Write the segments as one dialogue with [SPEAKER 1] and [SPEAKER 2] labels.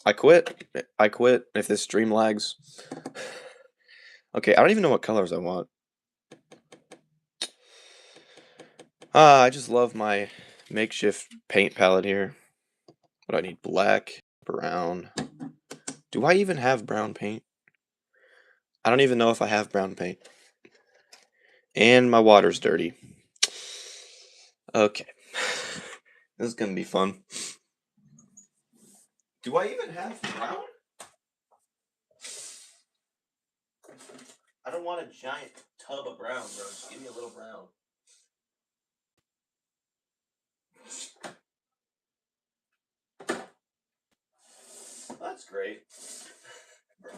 [SPEAKER 1] I quit. I quit if this stream lags. Okay, I don't even know what colors I want. I just love my makeshift paint palette here. What do I need? Black, brown. Do I even have brown paint? I don't even know if I have brown paint. And my water's dirty. Okay. This is gonna be fun. Do I even have brown? I don't want a giant tub of brown, bro. Just give me a little brown. That's great. Bro.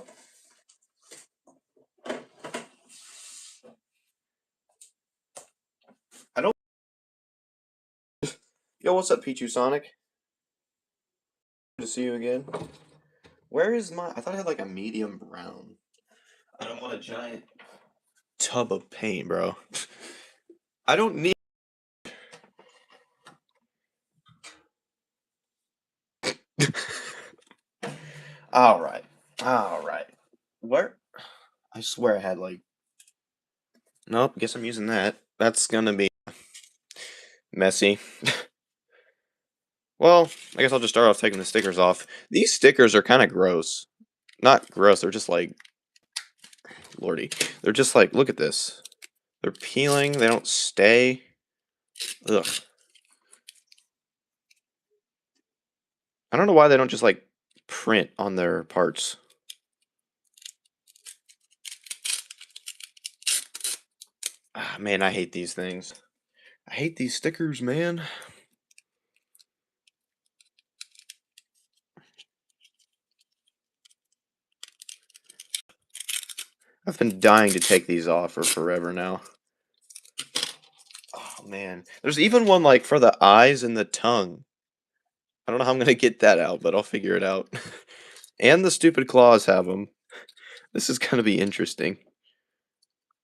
[SPEAKER 1] I don't. Yo, what's up, Pichu Sonic? Good to see you again. Where is my? I thought I had like a medium brown. I don't want a giant tub of paint, bro. I don't need. All right, all right. Where? I swear I had like. Nope. Guess I'm using that. That's gonna be messy. Well, I guess I'll just start off taking the stickers off. These stickers are kind of gross. Not gross. They're just like, lordy. They're just like, look at this. They're peeling. They don't stay. Ugh. I don't know why they don't just like print on their parts. Ah, man, I hate these things. I hate these stickers, man. I've been dying to take these off for forever now. Oh, man. There's even one like for the eyes and the tongue. I don't know how I'm gonna get that out, but I'll figure it out. And the stupid claws have them. This is gonna be interesting.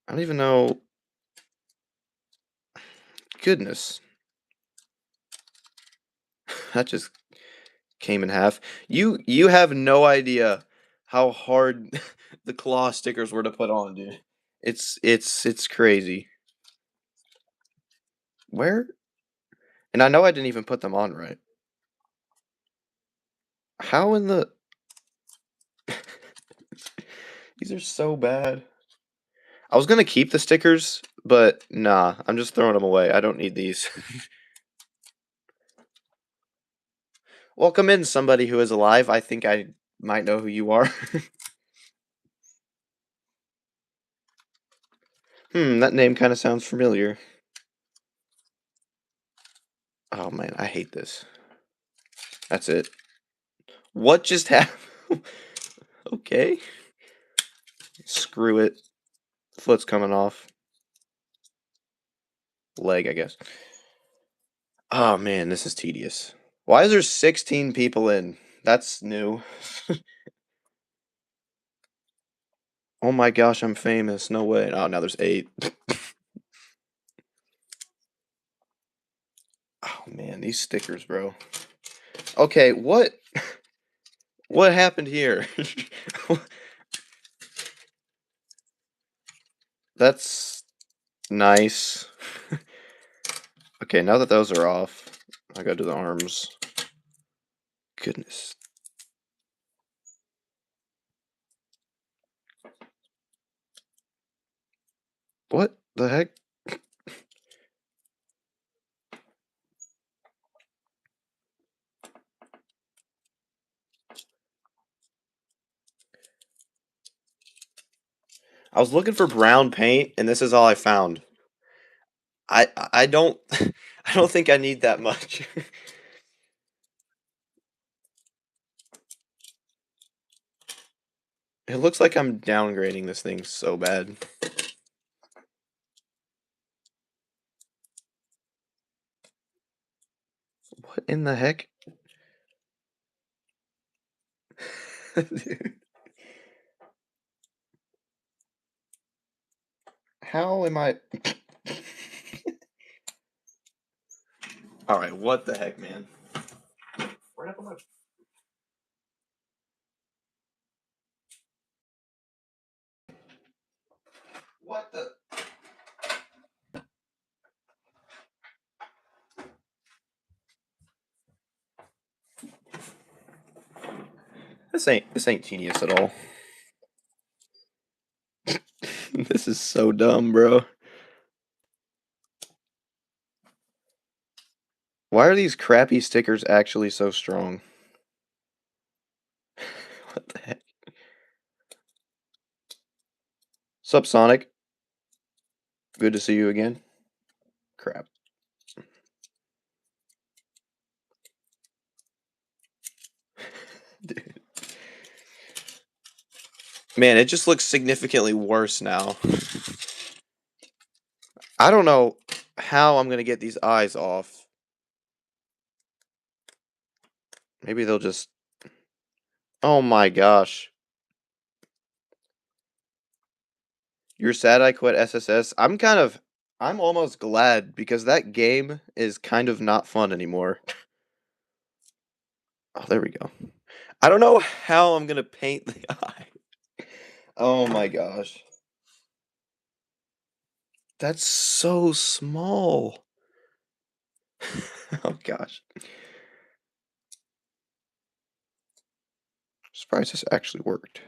[SPEAKER 1] I don't even know. Goodness. That just came in half. You have no idea how hard the claw stickers were to put on, dude. It's crazy. Where? And I know I didn't even put them on right. How in the These are so bad. I was gonna keep the stickers, but nah, I'm just throwing them away. I don't need these. Welcome in, somebody who is alive. I think I might know who you are. That name kind of sounds familiar. Oh man, I hate this. That's it. What just happened? Okay. Screw it. Foot's coming off. Leg, I guess. Oh man, this is tedious. Why is there 16 people in? That's new. Oh my gosh, I'm famous. No way. Oh, now there's 8. Oh man, these stickers, bro. Okay, what? What happened here? That's nice. Okay, now that those are off, I gotta do the arms. Goodness. What the heck? I was looking for brown paint, and this is all I found. I don't I don't think I need that much. It looks like I'm downgrading this thing so bad. What in the heck? Dude. How am I? All right, what the heck, man? Where'd I put my? What the? This ain't genius at all. This is so dumb, bro. Why are these crappy stickers actually so strong? What the heck? Sup, Sonic? Good to see you again. Crap. Dude. Man, it just looks significantly worse now. I don't know how I'm gonna get these eyes off. Maybe they'll just... Oh my gosh. You're sad I quit SSS? I'm almost glad because that game is kind of not fun anymore. Oh, there we go. I don't know how I'm gonna paint the eye. Oh my gosh. That's so small. Oh gosh. Surprised this actually worked.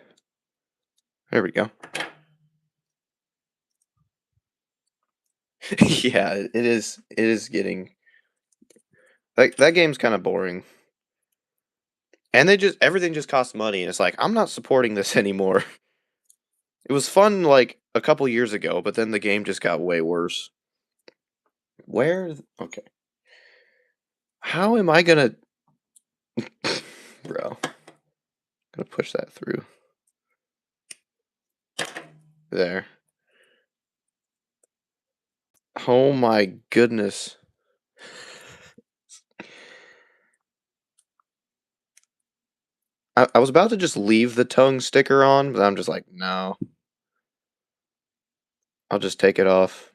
[SPEAKER 1] There we go. Yeah, it is. It is getting... that game's kind of boring. And everything just costs money, and it's like, I'm not supporting this anymore. It was fun like a couple years ago, but then the game just got way worse. Okay. How am I gonna... Bro. Gonna push that through. There. Oh my goodness. I was about to just leave the tongue sticker on, but I'm just like, no. I'll just take it off.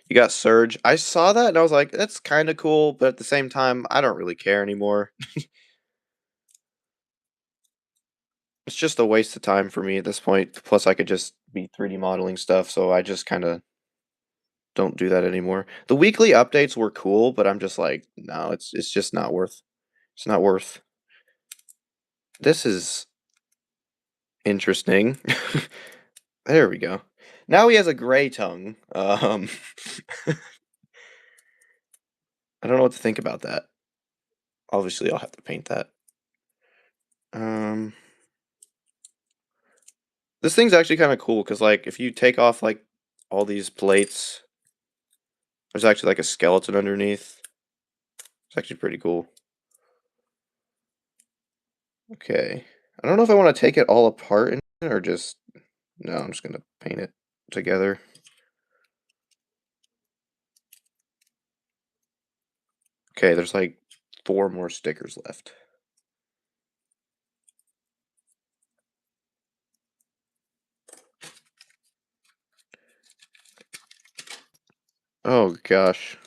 [SPEAKER 1] You got Surge. I saw that and I was like, that's kind of cool, but at the same time, I don't really care anymore. It's just a waste of time for me at this point. Plus, I could just be 3D modeling stuff, so I just kind of don't do that anymore. The weekly updates were cool, but I'm just like, no, it's just not worth. It's not worth. This is interesting. There we go. Now he has a gray tongue. I don't know what to think about that. Obviously, I'll have to paint that. This thing's actually kind of cool because, like, if you take off like all these plates, there's actually like a skeleton underneath. It's actually pretty cool. Okay. I don't know if I want to take it all apart or just... No, I'm just gonna paint it together. Okay, there's like 4 more stickers left. Oh gosh.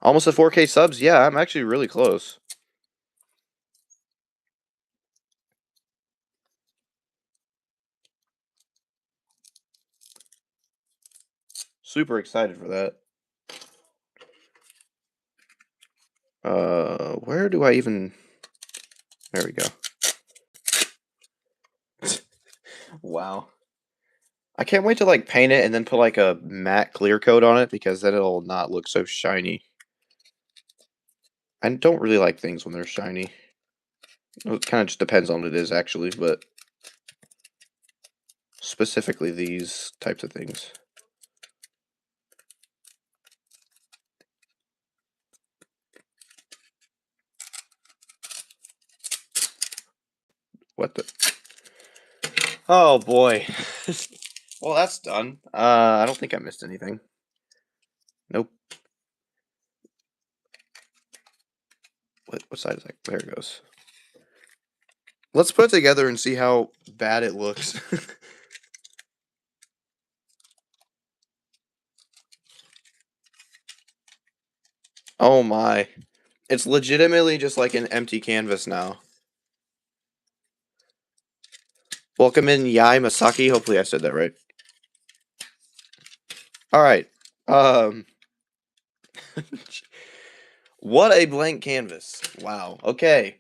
[SPEAKER 1] Almost at 4K subs? Yeah, I'm actually really close. Super excited for that. Where do I even... There we go. Wow. I can't wait to like paint it and then put like a matte clear coat on it because then it'll not look so shiny. I don't really like things when they're shiny. It kind of just depends on what it is actually, but specifically these types of things. What the... Oh boy. Well, that's done. I don't think I missed anything. Nope. What side is that? There it goes. Let's put it together and see how bad it looks. Oh my. It's legitimately just like an empty canvas now. Welcome in, Yai Masaki. Hopefully I said that right. Alright. Um, what a blank canvas. Wow. Okay.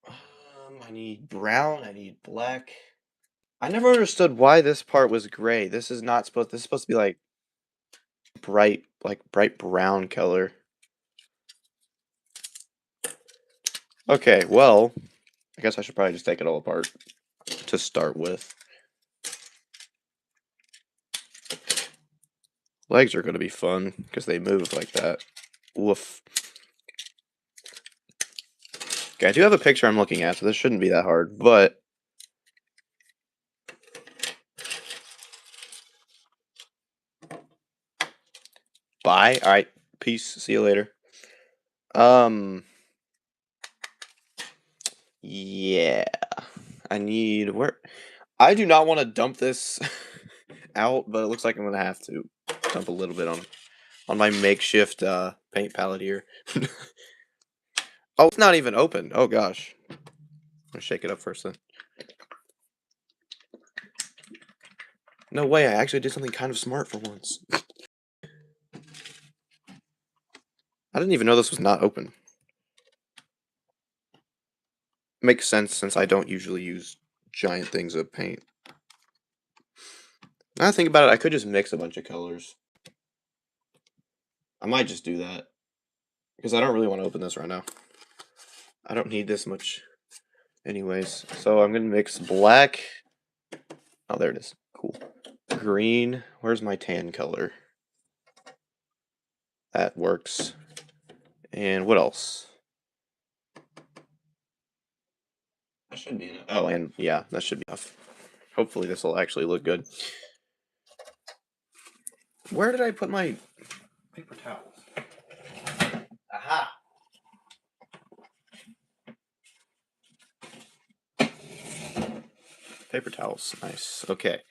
[SPEAKER 1] I need brown, I need black. I never understood why this part was gray. This is not supposed this is supposed to be bright brown color. Okay, well, I guess I should probably just take it all apart to start with. Legs are going to be fun because they move like that. Woof. Okay, I do have a picture I'm looking at, so this shouldn't be that hard, but bye. All right. Peace. See you later. Yeah. I need where I do not want to dump this out, but it looks like I'm gonna have to dump a little bit on my makeshift paint palette here. Oh, it's not even open. Oh gosh. I'm gonna shake it up first then. No way, I actually did something kind of smart for once. I didn't even know this was not open. Makes sense since I don't usually use giant things of paint. Now I think about it, I could just mix a bunch of colors. I might just do that. Because I don't really want to open this right now. I don't need this much anyways. So I'm going to mix black. Oh, there it is. Cool. Green. Where's my tan color? That works. And what else? That should be enough. Oh, and yeah, that should be enough. Hopefully this will actually look good. Where did I put my paper towels? Aha! Paper towels. Nice. Okay.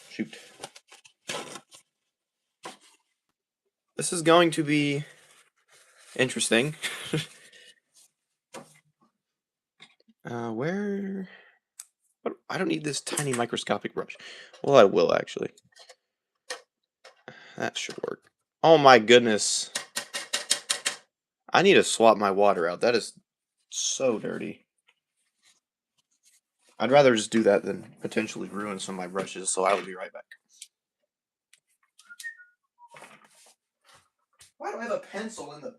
[SPEAKER 1] Shoot. This is going to be interesting. Where? What? I don't need this tiny microscopic brush. Well, I will actually. That should work. Oh my goodness. I need to swap my water out. That is so dirty. I'd rather just do that than potentially ruin some of my brushes, so I will be right back. Why do I have a pencil in the...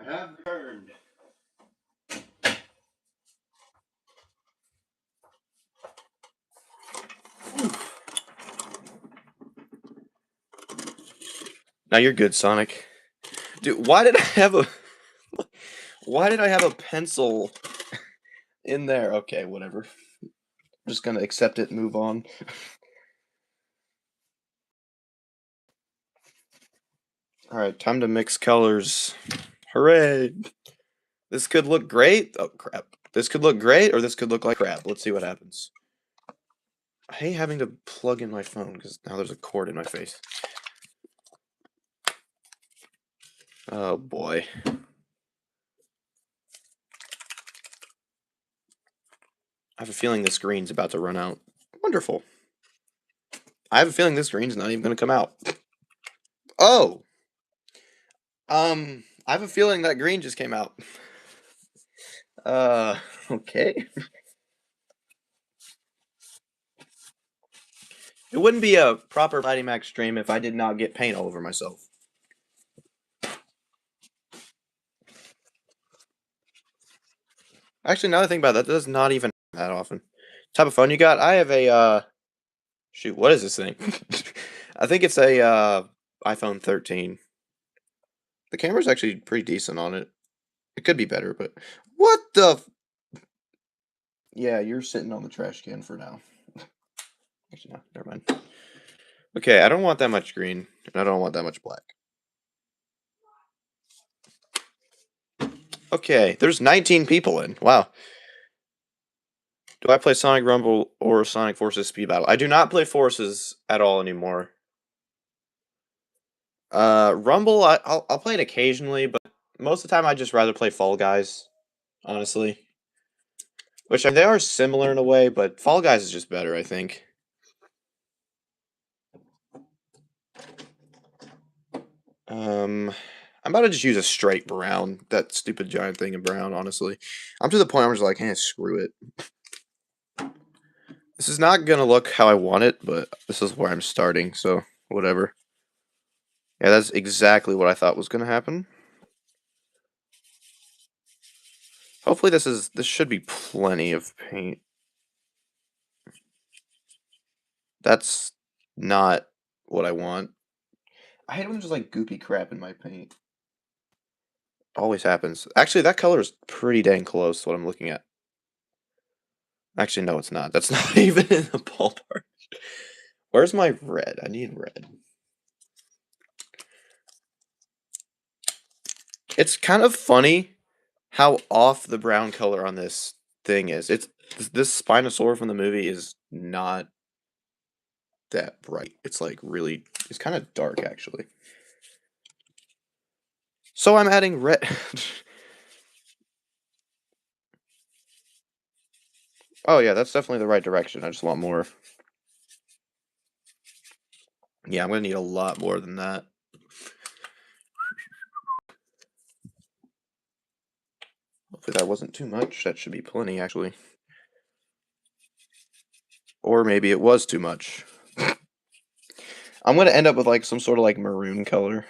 [SPEAKER 1] I have returned. Now you're good, Sonic. Dude, why did I have a... Why did I have a pencil in there? Okay, whatever. I'm just gonna accept it and move on. Alright, time to mix colors. Hooray! This could look great. Oh, crap. This could look great, or this could look like crap. Let's see what happens. I hate having to plug in my phone, because now there's a cord in my face. Oh, boy. have a feeling this green's about to run out. Wonderful. I have a feeling this green's not even going to come out. Oh! I have a feeling that green just came out. Okay. It wouldn't be a proper Mighty Max stream if I did not get paint all over myself. Actually, now that I think about that does not even happen that often. Type of phone you got? I have a, shoot, what is this thing? I think it's a, iPhone 13. The camera's actually pretty decent on it. It could be better, but what the? Yeah, you're sitting on the trash can for now. Actually, no, never mind. Okay, I don't want that much green, and I don't want that much black. Okay, there's 19 people in. Wow. Do I play Sonic Rumble or Sonic Forces Speed Battle? I do not play Forces at all anymore. Rumble, I'll play it occasionally, but most of the time I'd just rather play Fall Guys, honestly. Which, they are similar in a way, but Fall Guys is just better, I think. I'm about to just use a straight brown. That stupid giant thing in brown, honestly. I'm to the point where I'm just like, hey, screw it. This is not gonna look how I want it, but this is where I'm starting, so whatever. Yeah, that's exactly what I thought was gonna happen. Hopefully this should be plenty of paint. That's not what I want. I hate when there's just like goopy crap in my paint. Always happens. Actually, that color is pretty dang close to what I'm looking at. Actually, no, it's not. That's not even in the ballpark. Where's my red? I need red. It's kind of funny how off the brown color on this thing is. This Spinosaurus from the movie is not that bright. It's like really, it's kind of dark actually. So I'm adding red. Oh yeah, that's definitely the right direction. I just want more. Yeah, I'm gonna need a lot more than that. Hopefully that wasn't too much. That should be plenty actually. Or maybe it was too much. I'm gonna end up with like some sort of like maroon color.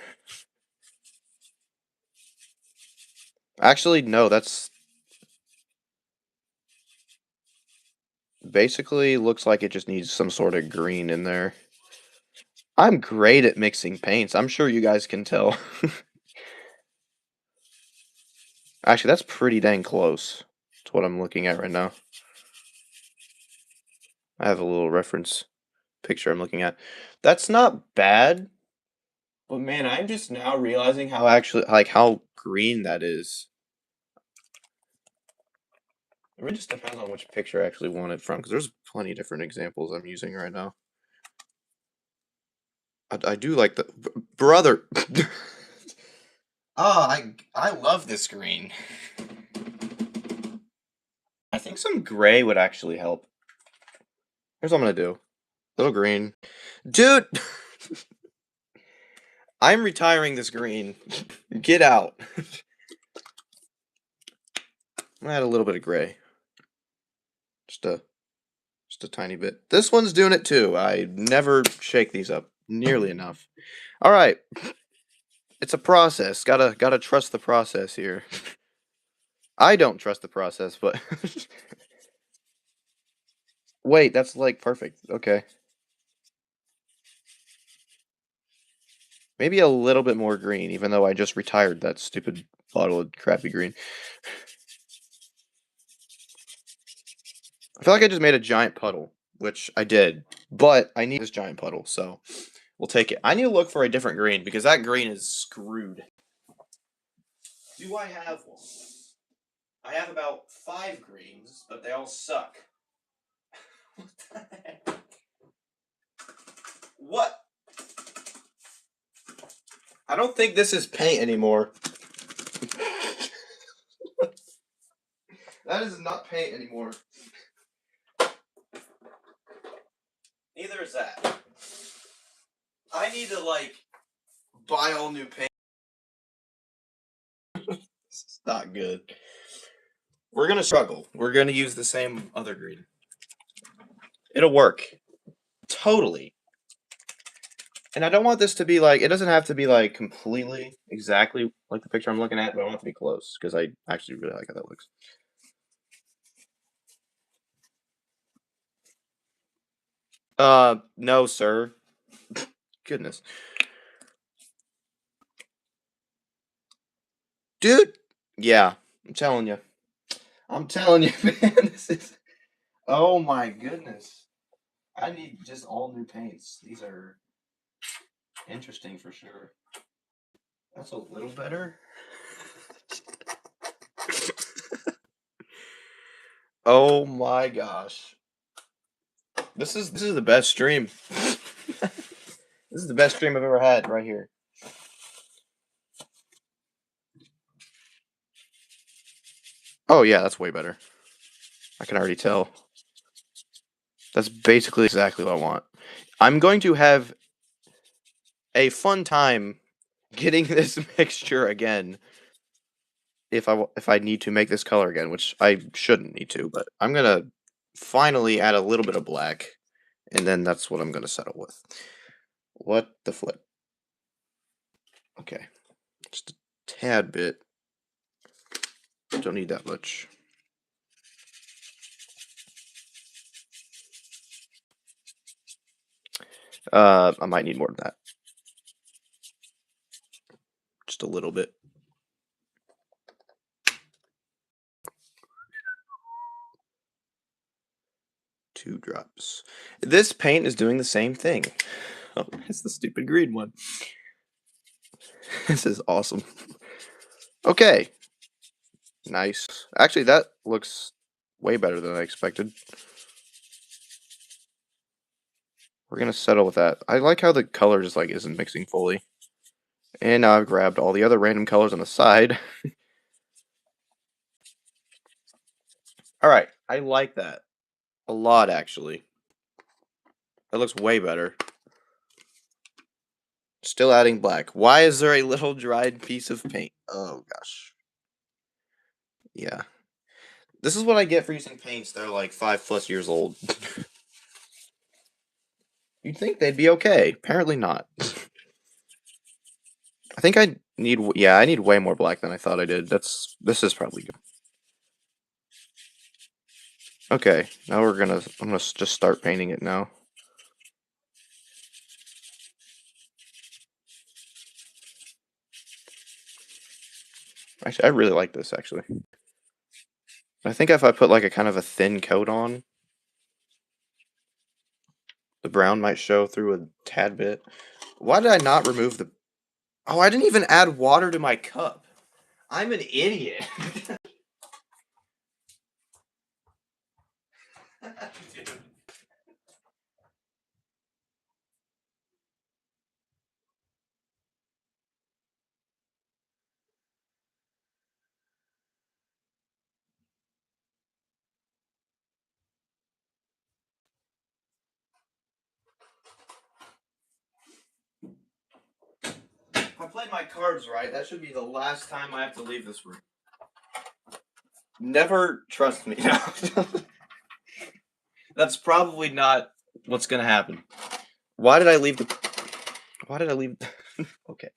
[SPEAKER 1] Actually, no, that's basically looks like it just needs some sort of green in there. I'm great at mixing paints. I'm sure you guys can tell. Actually, that's pretty dang close to what I'm looking at right now. I have a little reference picture I'm looking at. That's not bad. But man, I'm just now realizing how actually like how green that is. It really just depends on which picture I actually want it from, because there's plenty of different examples I'm using right now. I do like the brother. Oh, I love this green. I think some gray would actually help. Here's what I'm gonna do. Little green. Dude! I'm retiring this green. Get out. I'm gonna add a little bit of gray. Just a tiny bit. This one's doing it too. I never shake these up nearly enough. All right. It's a process. Gotta trust the process here. I don't trust the process, but wait, that's like perfect. Okay. Maybe a little bit more green, even though I just retired that stupid bottle of crappy green. I feel like I just made a giant puddle, which I did, but I need this giant puddle, so we'll take it. I need to look for a different green because that green is screwed. Do I have one? I have about 5 greens, but they all suck. What the heck? What? I don't think this is paint anymore. That is not paint anymore. there's that. I need to, like, buy all new paint. It's not good. We're gonna struggle. We're gonna use the same other green. It'll work. Totally. And I don't want this to be like, it doesn't have to be like completely exactly like the picture I'm looking at, but I want it to be close because I actually really like how that looks. No, sir. Goodness. Dude! Yeah, I'm telling you. I'm telling you, man. This is. Oh my goodness. I need just all new paints. These are interesting for sure. That's a little better. Oh my gosh. This is the best stream. This is the best stream I've ever had right here. Oh yeah, that's way better. I can already tell. That's basically exactly what I want. I'm going to have a fun time getting this mixture again if I need to make this color again, which I shouldn't need to, but I'm gonna finally add a little bit of black, and then that's what I'm gonna settle with. What the flip? Okay, just a tad bit. Don't need that much. I might need more than that. Just a little bit. Two drops. This paint is doing the same thing. Oh, it's the stupid green one. This is awesome. Okay. Nice. Actually, that looks way better than I expected. We're gonna settle with that. I like how the color just like isn't mixing fully. And now I've grabbed all the other random colors on the side. Alright, I like that. A lot, actually. That looks way better. Still adding black. Why is there a little dried piece of paint? Oh, gosh. Yeah. This is what I get for using paints that are like 5+ years old. You'd think they'd be okay. Apparently not. I think I need, yeah, I need way more black than I thought I did. This is probably good. Okay, now I'm gonna just start painting it now. Actually, I really like this, actually. I think if I put like a kind of a thin coat on, the brown might show through a tad bit. Why did I not remove the... Oh, I didn't even add water to my cup. I'm an idiot. Dude. If I played my cards right, that should be the last time I have to leave this room. Never trust me. That's probably not what's gonna happen. Why did I leave the... Why did I leave... Okay.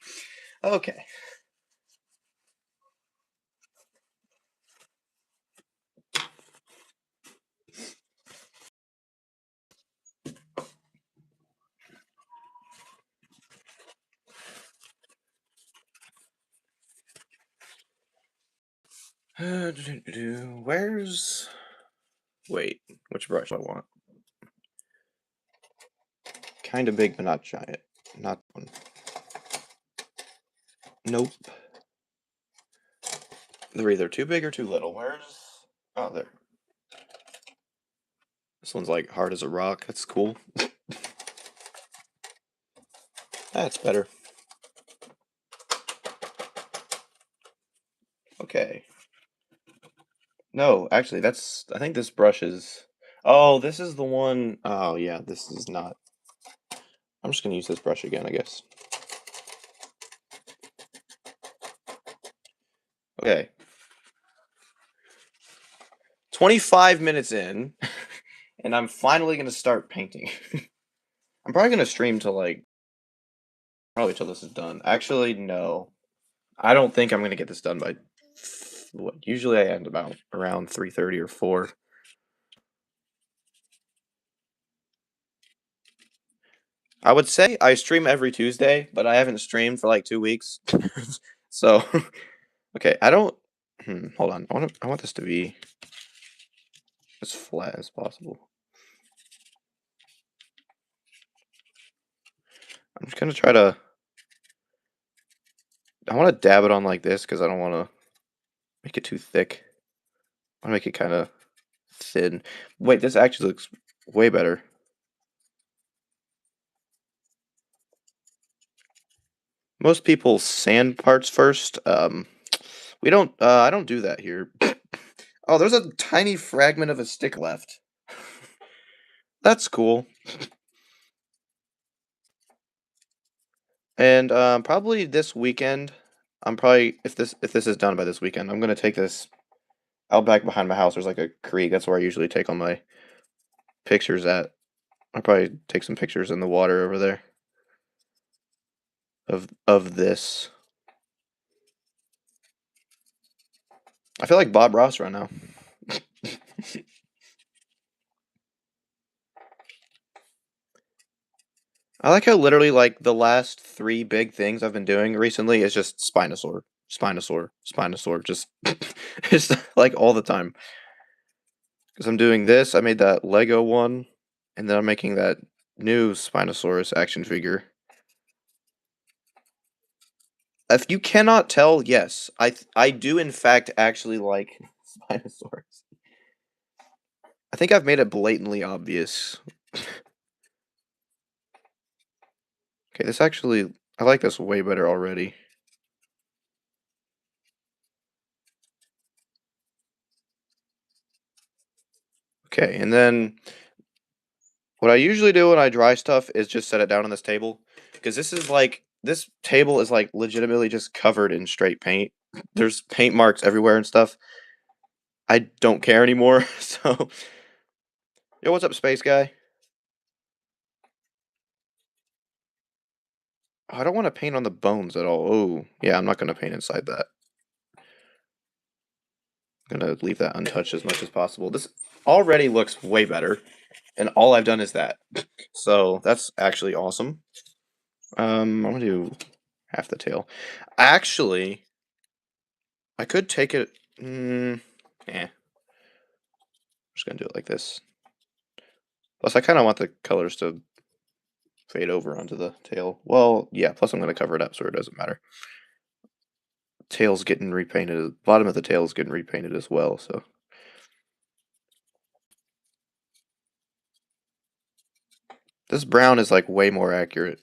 [SPEAKER 1] Okay. Where's... Wait, which brush do I want? Kind of big, but not giant. Not one. Nope. They're either too big or too little. Where's... Oh, there. This one's like hard as a rock. That's cool. That's better. Okay. No, actually, that's... I think this brush is... Oh, this is the one... Oh, yeah, this is not... I'm just gonna use this brush again, I guess. Okay. 25 minutes in, and I'm finally gonna start painting. I'm probably gonna stream till like probably till this is done. Actually, no. I don't think I'm gonna get this done by what? Usually I end about around 3:30 or 4. I would say I stream every Tuesday, but I haven't streamed for like 2 weeks. So, okay, I don't. Hold on. I want this to be as flat as possible. I'm just gonna try to. I want to dab it on like this because I don't want to make it too thick. I want to make it kind of thin. Wait, this actually looks way better. Most people sand parts first. We don't. I don't do that here. Oh, there's a tiny fragment of a stick left. That's cool. And probably this weekend, I'm probably if this is done by this weekend, I'm gonna take this out back behind my house. There's like a creek. That's where I usually take all my pictures at. I'll probably take some pictures in the water over there of this. I feel like Bob Ross right now. I like how literally like the last 3 big things I've been doing recently is just Spinosaur, Spinosaur, Spinosaur, just it's like all the time. Because I'm doing this, I made that Lego one, and then I'm making that new Spinosaurus action figure. If you cannot tell, yes, I do in fact actually like Spinosaurus. I think I've made it blatantly obvious. Okay, this actually I like this way better already. Okay, and then what I usually do when I dry stuff is just set it down on this table because this table is like legitimately just covered in straight paint. There's paint marks everywhere and stuff. I don't care anymore. So, yo, what's up, space guy? Oh, I don't want to paint on the bones at all. Oh, yeah, I'm not going to paint inside that. I'm going to leave that untouched as much as possible. This already looks way better, and all I've done is that. So, that's actually awesome. I'm going to do half the tail. Actually, I could take it. I'm just gonna do it like this. Plus, I kind of want the colors to fade over onto the tail. Well, yeah. Plus, I'm gonna cover it up so it doesn't matter. Tail's getting repainted. Bottom of the tail is getting repainted as well. So this brown is like way more accurate.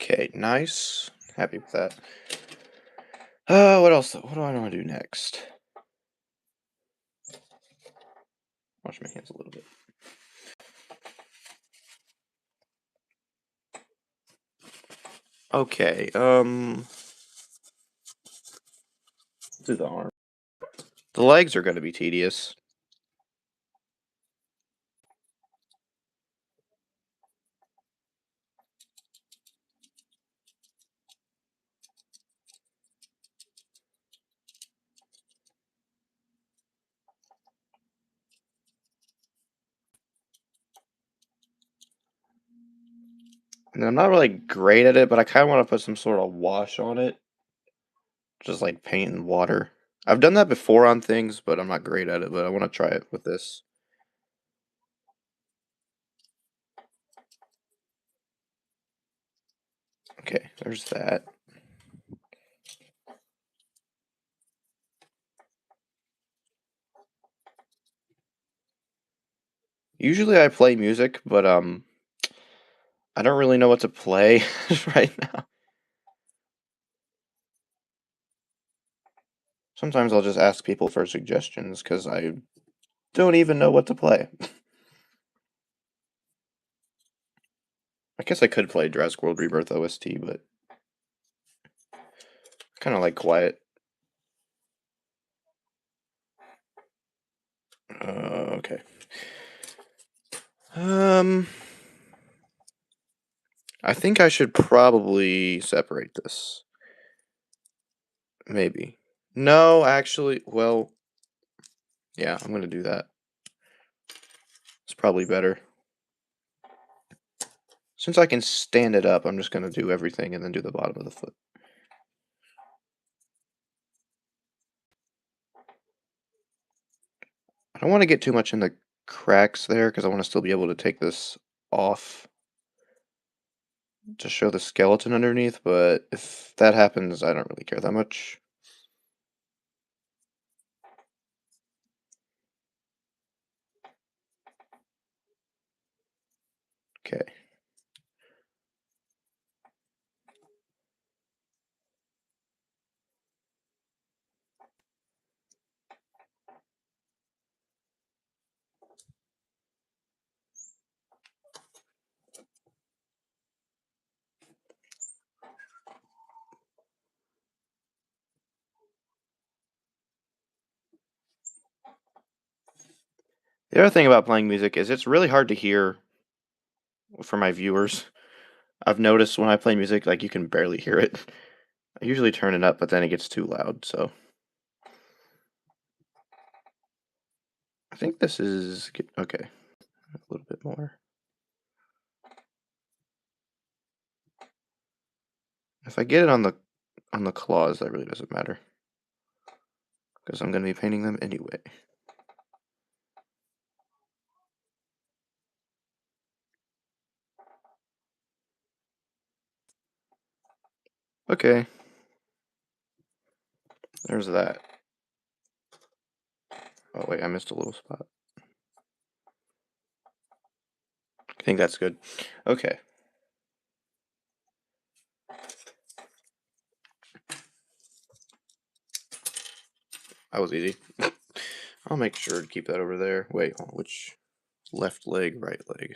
[SPEAKER 1] Okay, nice. Happy with that. What else? What do I want to do next? Wash my hands a little bit. Okay, do the arm. The legs are going to be tedious. And I'm not really great at it, but I kind of want to put some sort of wash on it. Just like paint and water. I've done that before on things, but I'm not great at it, but I want to try it with this. Okay, there's that. Usually I play music, but I don't really know what to play right now. Sometimes I'll just ask people for suggestions because I don't even know what to play. I guess I could play Jurassic World Rebirth OST, but kind of like quiet. Okay. Um, I think I should probably separate this. Maybe. No, actually, well, yeah, I'm gonna do that. It's probably better. Since I can stand it up, I'm just gonna do everything and then do the bottom of the foot. I don't want to get too much in the cracks there because I want to still be able to take this off to show the skeleton underneath, but if that happens, I don't really care that much. Okay. The other thing about playing music is it's really hard to hear for my viewers. I've noticed when I play music, like you can barely hear it. I usually turn it up, but then it gets too loud, so I think this is okay. A little bit more. If I get it on the claws, that really doesn't matter because I'm going to be painting them anyway. Okay, there's that. Oh wait, I missed a little spot. I think that's good. Okay. That was easy. I'll make sure to keep that over there. Wait, which left leg, right leg?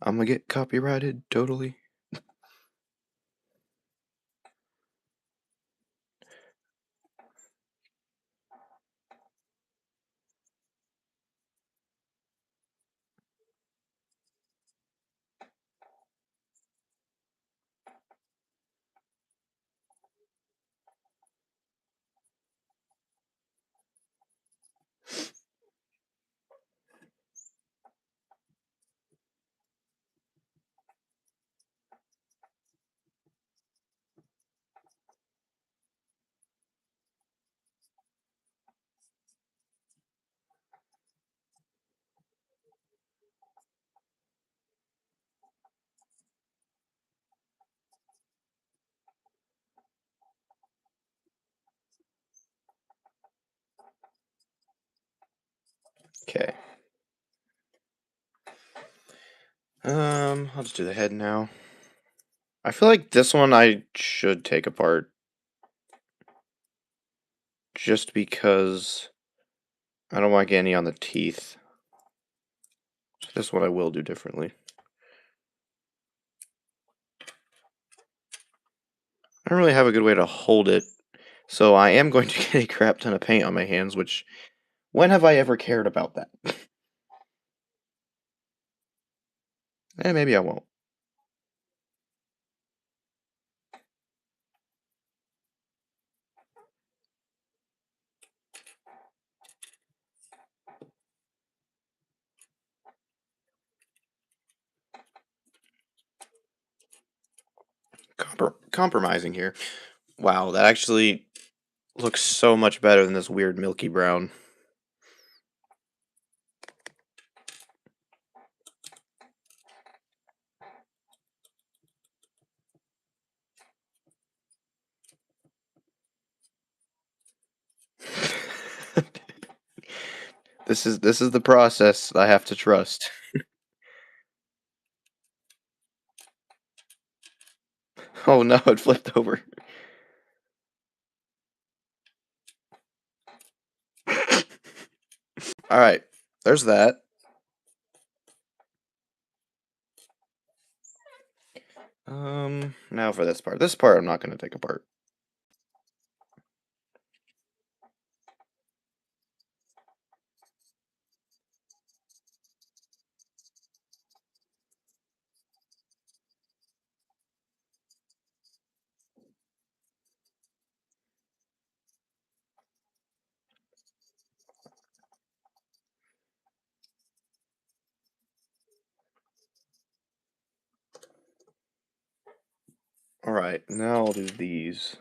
[SPEAKER 1] I'm gonna get copyrighted totally. Okay. I'll just do the head now. I feel like this one I should take apart just because I don't want to get any on the teeth. So this one I will do differently. I don't really have a good way to hold it, so I am going to get a crap ton of paint on my hands, which, when have I ever cared about that? Maybe I won't. Compromising here. Wow, that actually looks so much better than this weird milky brown. This is the process I have to trust. Oh no, it flipped over. All right, there's that. Now for this part. This part I'm not going to take apart. All right, now I'll do these.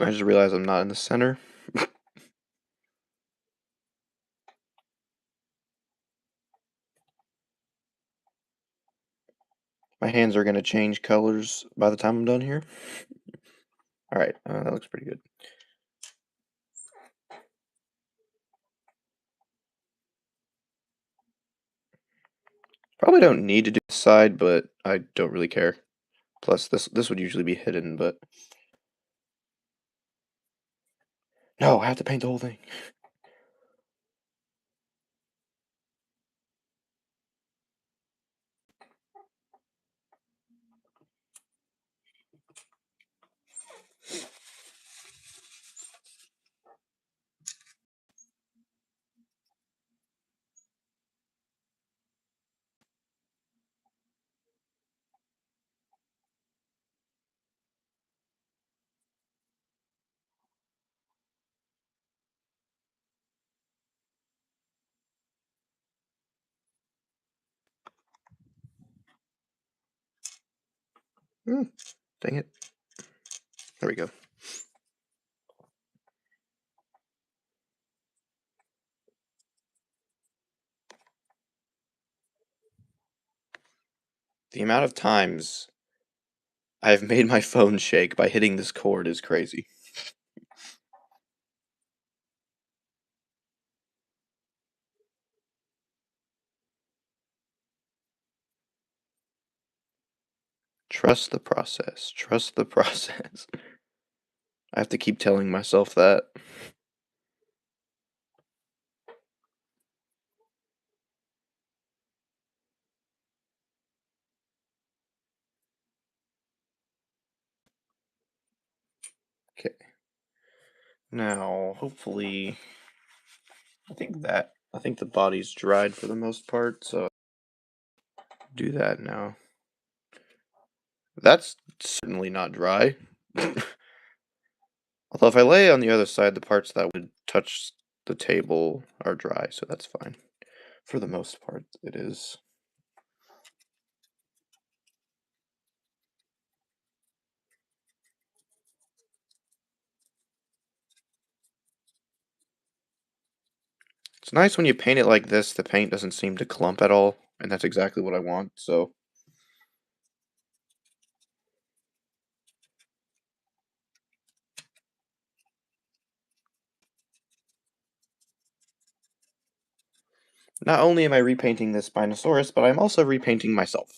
[SPEAKER 1] I just realized I'm not in the center. My hands are going to change colors by the time I'm done here. All right, that looks pretty good. Probably don't need to do the side, but I don't really care. Plus, this would usually be hidden, but no, I have to paint the whole thing. Dang it. There we go. The amount of times I've made my phone shake by hitting this cord is crazy. Trust the process. Trust the process. I have to keep telling myself that. Okay. Now, hopefully, I think the body's dried for the most part, so do that now. That's certainly not dry. Although if I lay on the other side, the parts that would touch the table are dry, so that's fine. For the most part, it is. It's nice when you paint it like this, the paint doesn't seem to clump at all, and that's exactly what I want, so. Not only am I repainting this Spinosaurus, but I'm also repainting myself.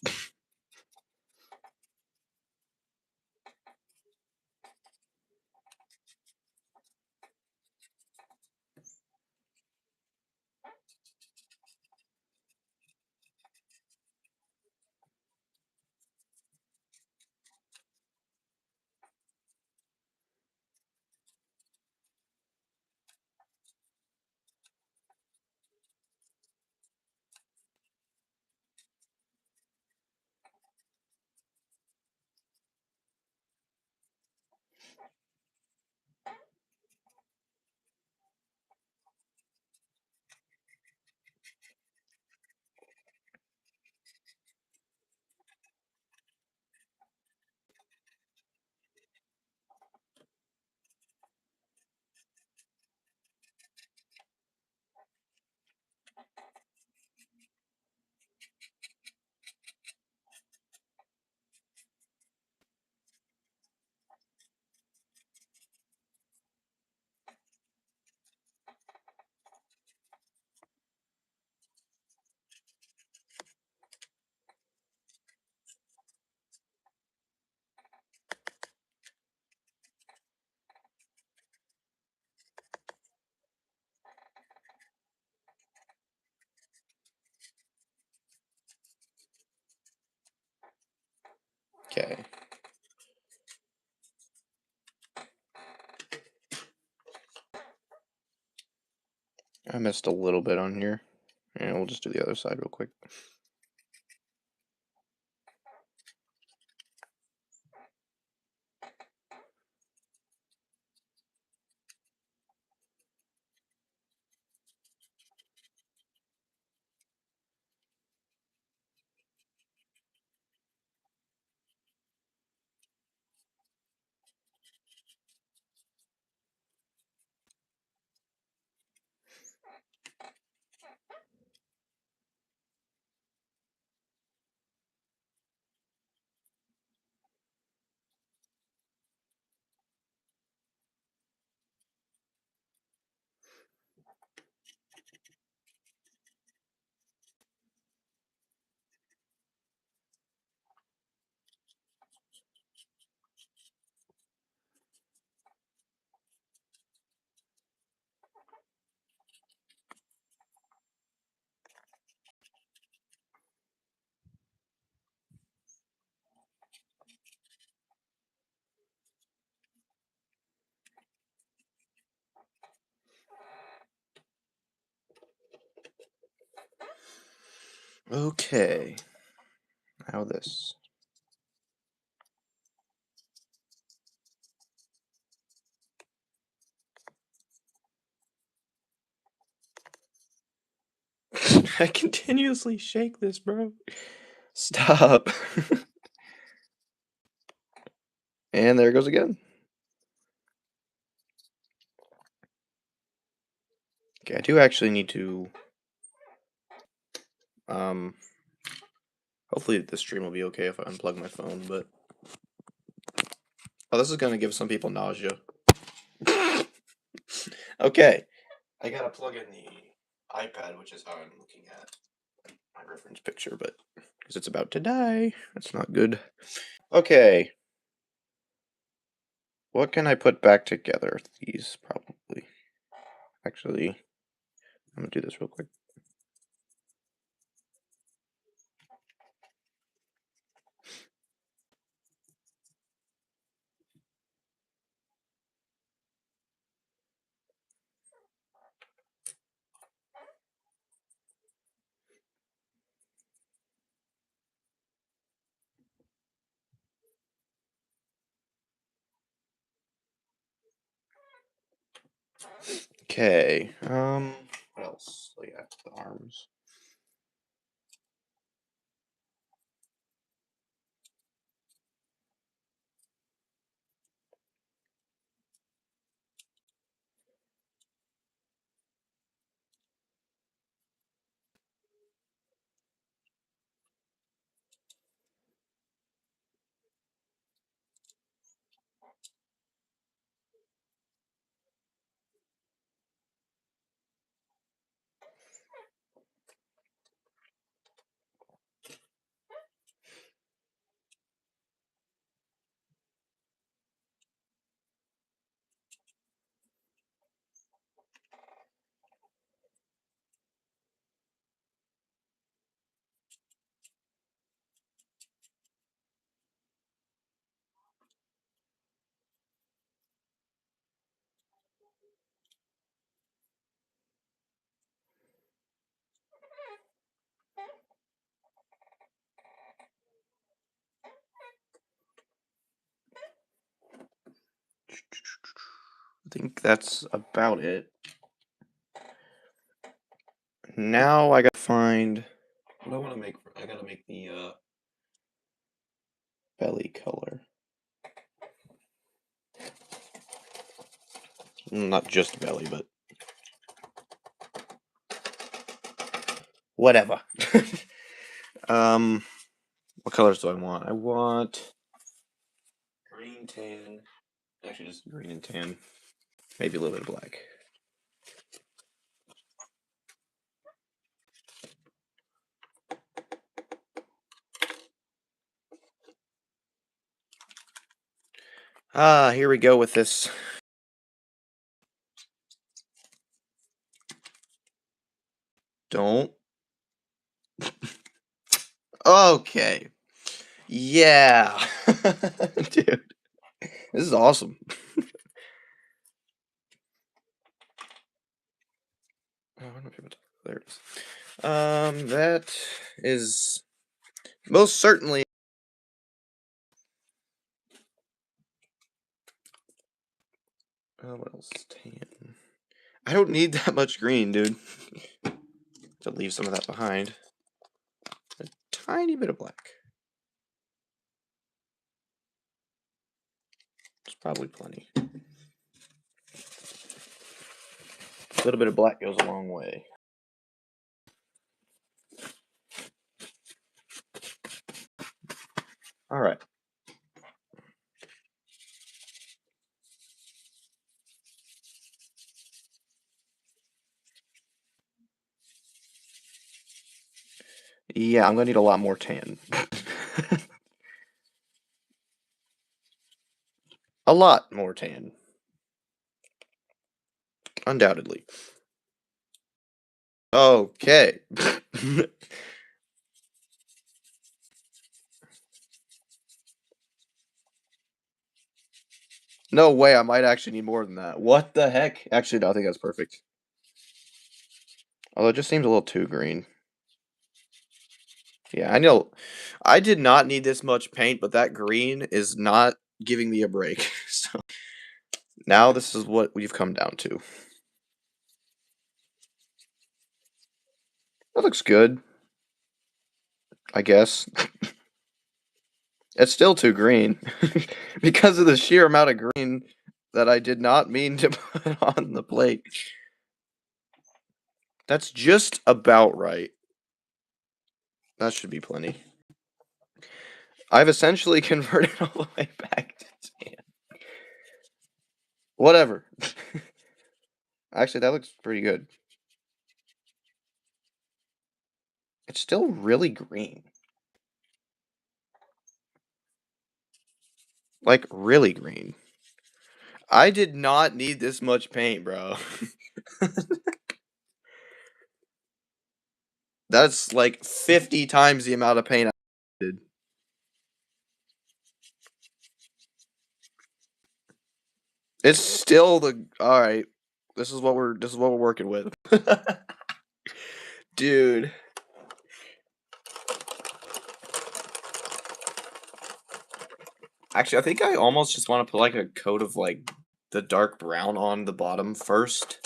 [SPEAKER 1] I missed a little bit on here. And we'll just do the other side real quick. Okay. Now this. I continuously shake this, bro. Stop. And there it goes again. Okay, I do actually need to hopefully the stream will be okay if I unplug my phone, but oh, this is gonna give some people nausea. Okay. I gotta plug in the iPad, which is how I'm looking at my reference picture, but because it's about to die. That's not good. Okay. What can I put back together? These, probably. Actually, I'm gonna do this real quick. Okay, what else? Oh yeah, the arms. I think that's about it. Now I gotta find what I want to make. I gotta make the belly color. Not just belly, but whatever. What colors do I want? I want green, tan. Actually, just green and tan. Maybe a little bit of black. Ah, here we go with this. Don't. Okay. Yeah. Dude, this is awesome. I don't know if you want to. There it is. That is most certainly. What else? Tan. I don't need that much green, dude. To leave some of that behind. A tiny bit of black. It's probably plenty. A little bit of black goes a long way. All right. Yeah, I'm gonna need a lot more tan. A lot more tan. Undoubtedly. Okay. No way, I might actually need more than that. What the heck? Actually, no, I think that's perfect. Although it just seems a little too green. Yeah, I know. I did not need this much paint, but that green is not giving me a break. So now this is what we've come down to. That looks good, I guess. It's still too green because of the sheer amount of green that I did not mean to put on the plate. That's just about right. That should be plenty. I've essentially converted all the way back to tan. Whatever. Actually, that looks pretty good. It's still really green. Like, really green. I did not need this much paint, bro. That's like 50 times the amount of paint I did. It's still the alright. This is what we're working with. Dude. Actually, I think I almost just want to put like a coat of like the dark brown on the bottom first.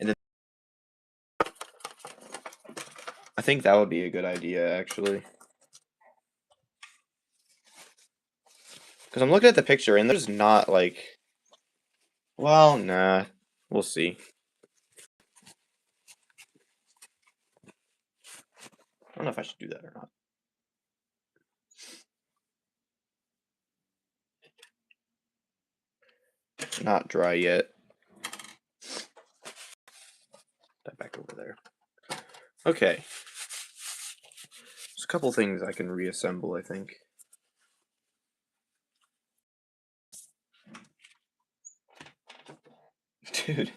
[SPEAKER 1] And then I think that would be a good idea, actually. Because I'm looking at the picture and there's not like. Well, nah. We'll see. I don't know if I should do that or not. Not dry yet. That back over there. Okay. There's a couple things I can reassemble, I think. Dude.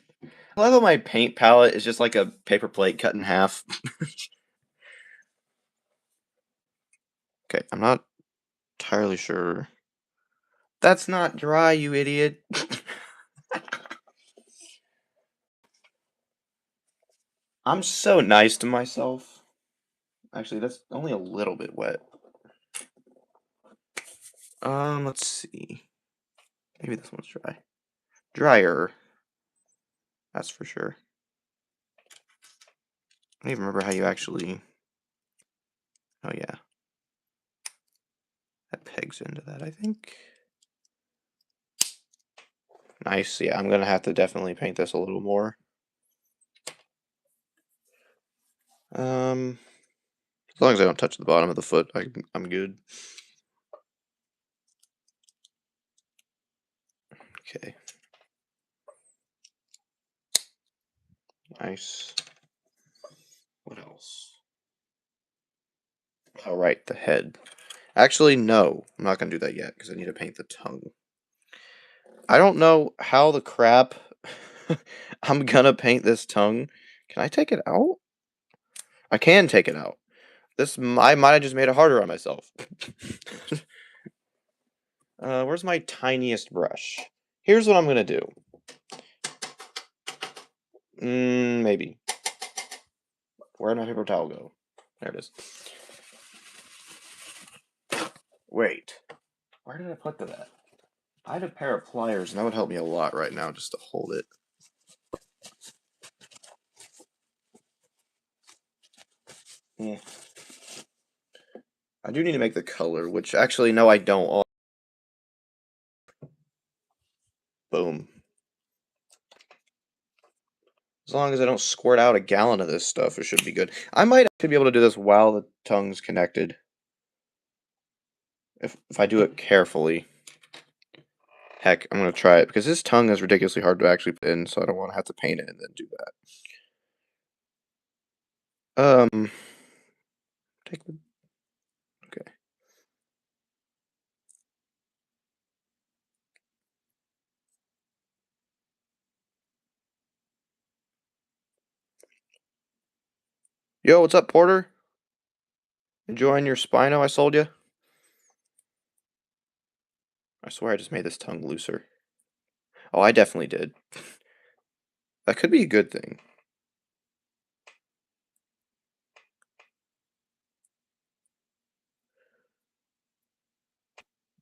[SPEAKER 1] I love how my paint palette is just like a paper plate cut in half. Okay, I'm not entirely sure. That's not dry, you idiot. I'm so nice to myself. Actually, that's only a little bit wet. Let's see. Maybe this one's dry. Drier. That's for sure. I don't even remember how you actually. Oh, yeah. That pegs into that, I think. Nice. Yeah, I'm gonna have to definitely paint this a little more. As long as I don't touch the bottom of the foot, I'm good. Okay. Nice. What else? All right, the head. Actually, no. I'm not gonna do that yet because I need to paint the tongue. I don't know how the crap I'm gonna paint this tongue. Can I take it out? I can take it out. I might have just made it harder on myself. Where's my tiniest brush? Here's what I'm gonna do. Maybe. Where'd my paper towel go? There it is. Wait. Where did I put that? I had a pair of pliers, and that would help me a lot right now just to hold it. Yeah. I do need to make the color, which actually, no, I don't. Boom. As long as I don't squirt out a gallon of this stuff, it should be good. I might actually be able to do this while the tongue's connected. If I do it carefully. Heck, I'm going to try it, because this tongue is ridiculously hard to actually put in, so I don't want to have to paint it and then do that. Take the... Okay. Yo, what's up, Porter? Enjoying your Spino I sold you? I swear I just made this tongue looser. Oh, I definitely did. That could be a good thing.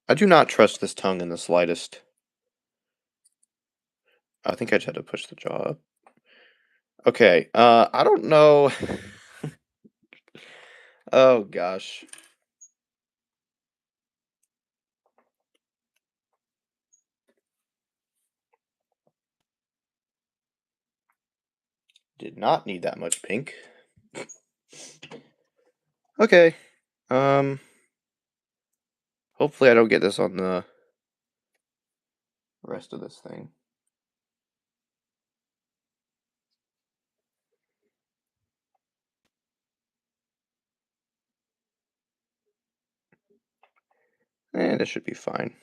[SPEAKER 1] I do not trust this tongue in the slightest. I think I just had to push the jaw up. Okay, I don't know. Oh, gosh. Did not need that much pink. Okay. Hopefully I don't get this on the rest of this thing. And it should be fine.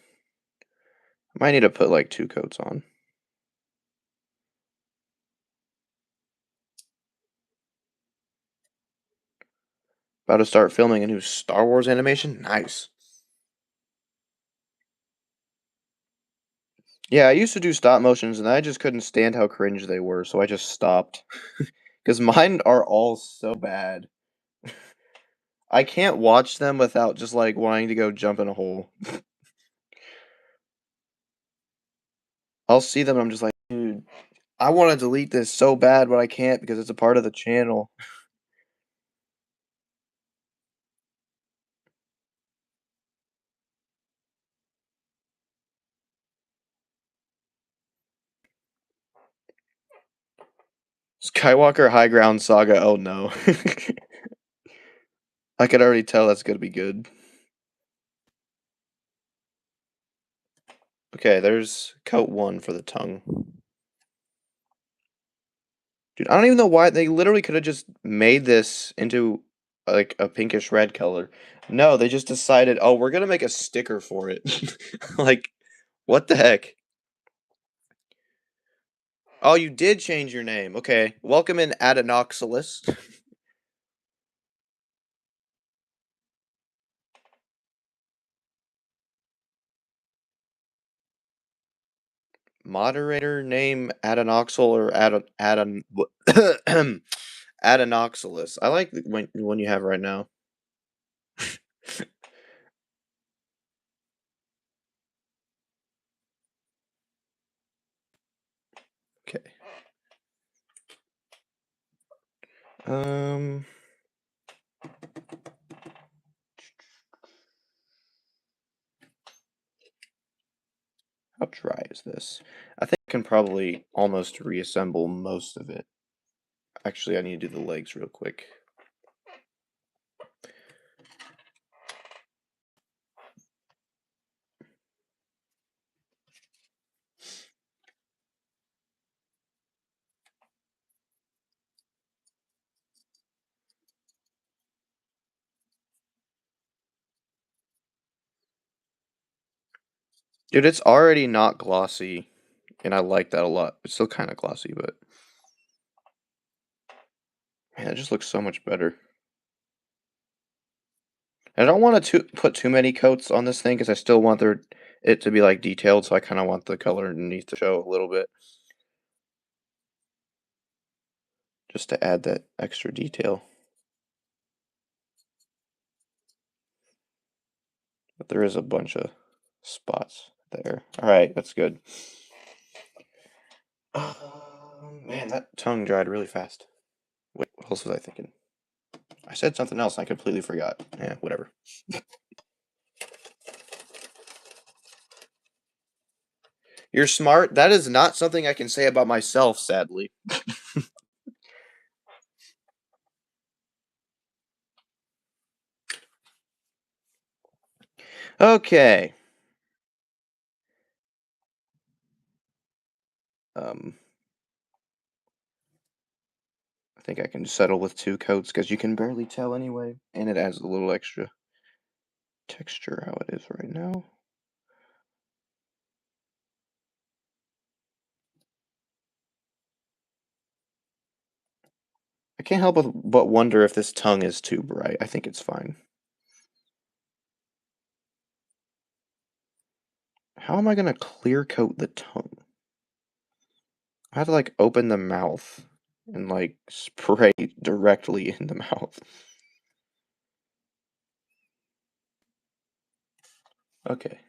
[SPEAKER 1] I might need to put like 2 coats on. About to start filming a new Star Wars animation? Nice. Yeah, I used to do stop motions, and I just couldn't stand how cringe they were, so I just stopped. Because mine are all so bad. I can't watch them without just like wanting to go jump in a hole. I'll see them and I'm just like, dude, I want to delete this so bad, but I can't because it's a part of the channel. Skywalker High Ground Saga, oh no. I could already tell that's gonna be good. Okay, there's coat 1 for the tongue. Dude, I don't even know why they literally could have just made this into like a pinkish red color. No, they just decided, oh, we're gonna make a sticker for it. Like, what the heck? Oh, you did change your name. Okay. Welcome in Adenoxylus. Moderator name Adenoxyl or Adenoxylus. I like the one you have right now. Okay. How dry is this? I think I can probably almost reassemble most of it. Actually, I need to do the legs real quick. Dude, it's already not glossy, and I like that a lot. It's still kind of glossy, but man, it just looks so much better. I don't want to put too many coats on this thing because I still want it to be like detailed, so I kind of want the color underneath to show a little bit. just to add that extra detail. But there is a bunch of spots there. Alright, that's good. Man, that tongue dried really fast. Wait, what else was I thinking? I said something else and I completely forgot. Yeah, whatever. You're smart. That is not something I can say about myself, sadly. Okay. I think I can settle with 2 coats because you can barely tell anyway, and it adds a little extra texture how it is right now. I can't help but wonder if this tongue is too bright. I think it's fine. How am I gonna clear coat the tongue? I have to like open the mouth and like spray directly in the mouth. Okay.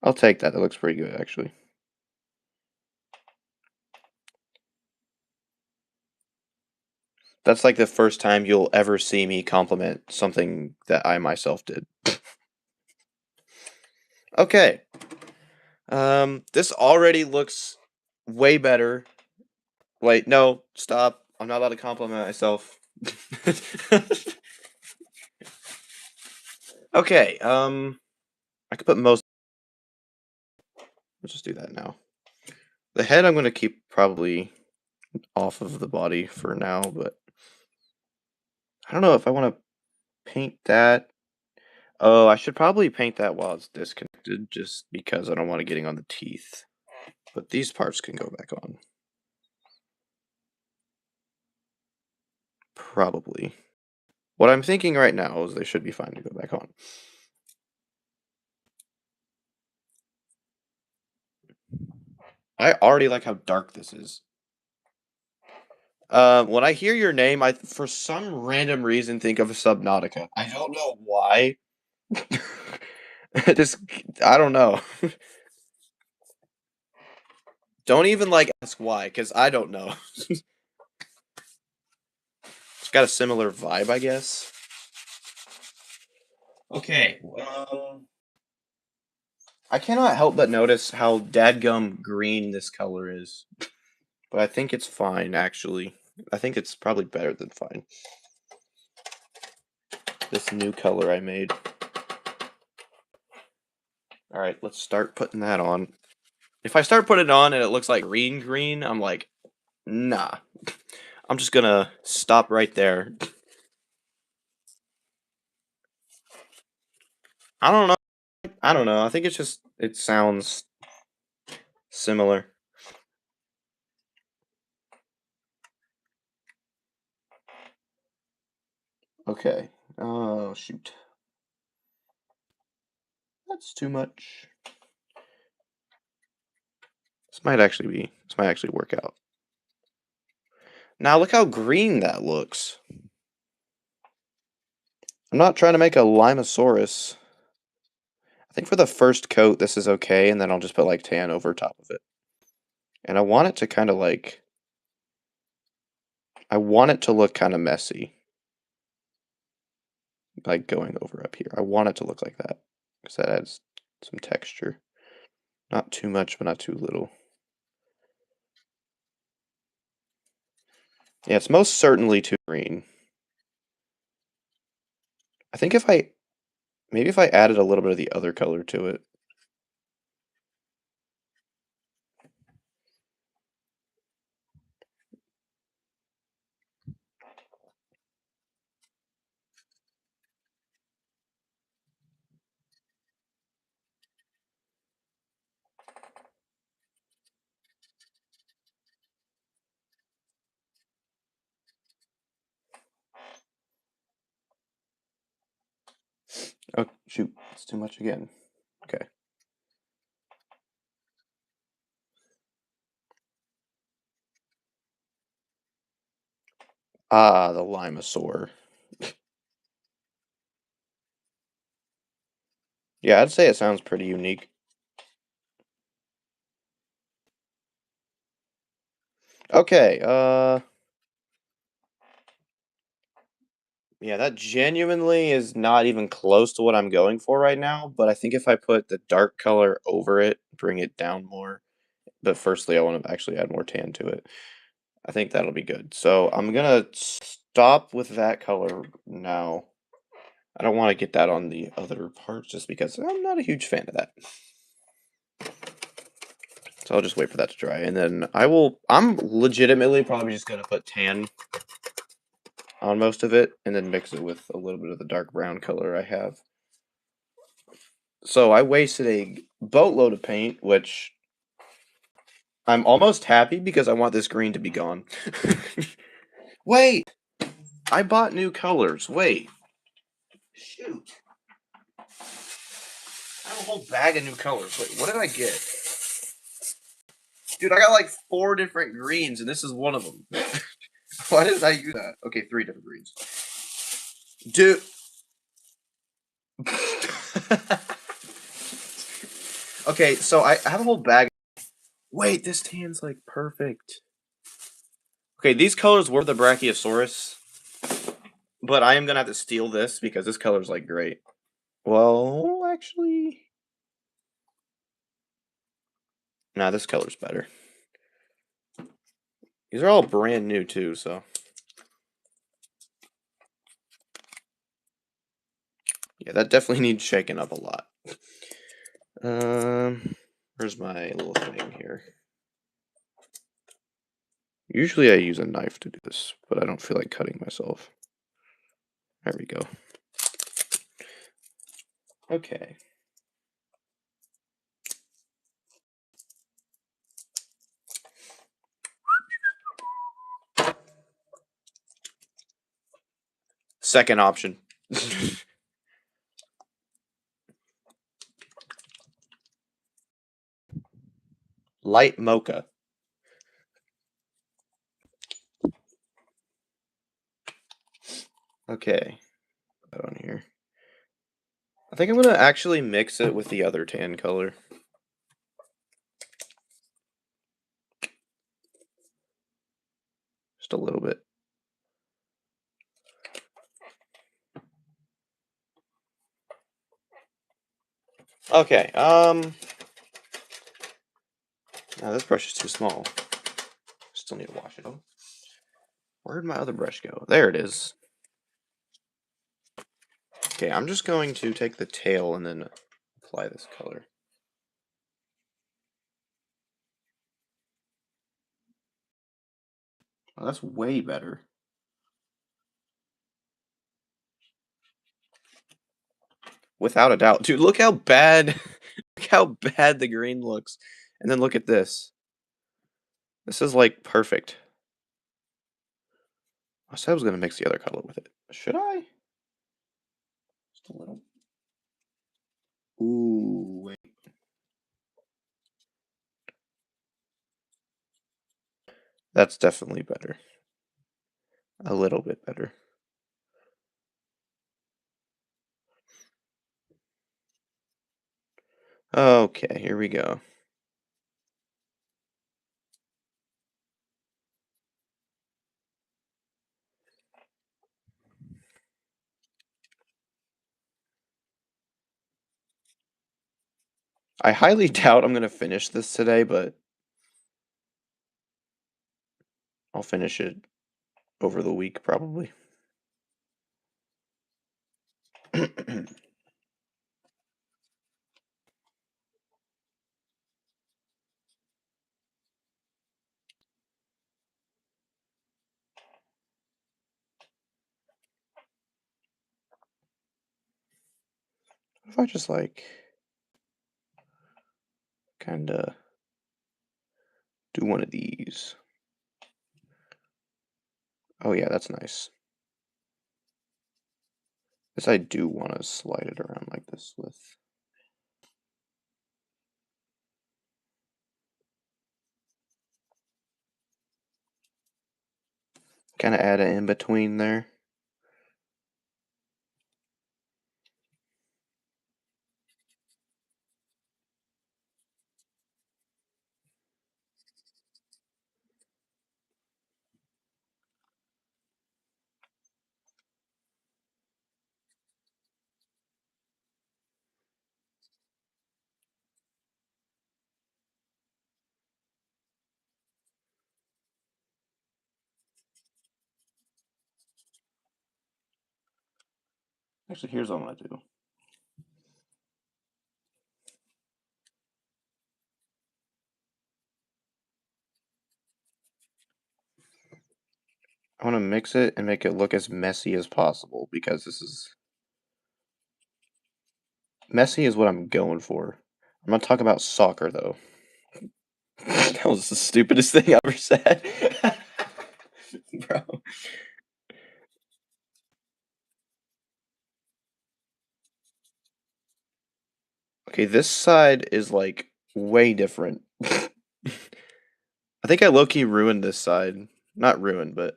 [SPEAKER 1] I'll take that. That looks pretty good actually. That's like the first time you'll ever see me compliment something that I myself did. Okay. This already looks way better. Wait, no, stop. I'm not allowed to compliment myself. Okay, I could put most. Let's just do that now. The head I'm going to keep probably off of the body for now, but I don't know if I want to paint that. Oh, I should probably paint that while it's disconnected just because I don't want it getting on the teeth. But these parts can go back on. Probably. What I'm thinking right now is they should be fine to go back on. I already like how dark this is. When I hear your name, I for some random reason think of Subnautica. I don't know why. Just I don't know. Don't even like ask why, because I don't know. It's got a similar vibe, I guess. Okay. I cannot help but notice how dadgum green this color is. But I think it's fine, actually. I think it's probably better than fine. This new color I made. Alright, let's start putting that on. If I start putting it on and it looks like green, I'm like, nah. I'm just gonna stop right there. I don't know. I don't know. I think it's just, it sounds similar. Okay. Oh, shoot. That's too much. This might actually work out. Now look how green that looks. I'm not trying to make a Limosaurus. I think for the first coat, this is okay, and then I'll just put like tan over top of it. And I want it to kind of like, I want it to look kind of messy. Like going over up here. I want it to look like that. Because that adds some texture. Not too much, but not too little. Yeah, it's most certainly too green. I think maybe if I added a little bit of the other color to it. Oh, shoot, it's too much again. Okay. Ah, the Limasaur. Yeah, I'd say it sounds pretty unique. Okay, yeah, that genuinely is not even close to what I'm going for right now, but I think if I put the dark color over it, bring it down more. But firstly, I want to actually add more tan to it. I think that'll be good. So I'm gonna stop with that color now. I don't want to get that on the other parts just because I'm not a huge fan of that. So I'll just wait for that to dry, and then I'm legitimately probably just gonna put tan on most of it, and then mix it with a little bit of the dark brown color I have. So I wasted a boatload of paint, which I'm almost happy because I want this green to be gone. Wait! I bought new colors. Wait. Shoot. I have a whole bag of new colors. Wait, what did I get? Dude, I got like 4 different greens, and this is one of them. Why did I use that? Okay, 3 different greens. Dude. Okay, so I have a whole bag. Wait, this tan's like perfect. Okay, these colors were the Brachiosaurus, but I am gonna have to steal this because this color's like great. Well, actually, nah, this color's better. These are all brand new too, so yeah, that definitely needs shaking up a lot. Where's my little thing here? Usually I use a knife to do this, but I don't feel like cutting myself. There we go. Okay. Second option. Light mocha. Okay. Put that on here. I think I'm gonna actually mix it with the other tan color. Just a little bit. Okay, now this brush is too small. Still need to wash it. Oh, where'd my other brush go? There it is. Okay, I'm just going to take the tail and then apply this color. Oh, that's way better. Without a doubt. Dude, look how bad look how bad the green looks. And then look at this. This is like perfect. I said I was gonna mix the other color with it. Should I? Just a little. Ooh, wait. That's definitely better. A little bit better. Okay, here we go. I highly doubt I'm gonna finish this today, but I'll finish it over the week probably. If I just like kinda do one of these. Oh yeah, that's nice. This I do want to slide it around like this with. kind of add an in between there. Actually, here's what I'm gonna do. I want to mix it and make it look as messy as possible because this is messy is what I'm going for. I'm gonna talk about soccer though. That was the stupidest thing I ever said. Bro. Okay, this side is like way different. I think I low-key ruined this side. Not ruined, but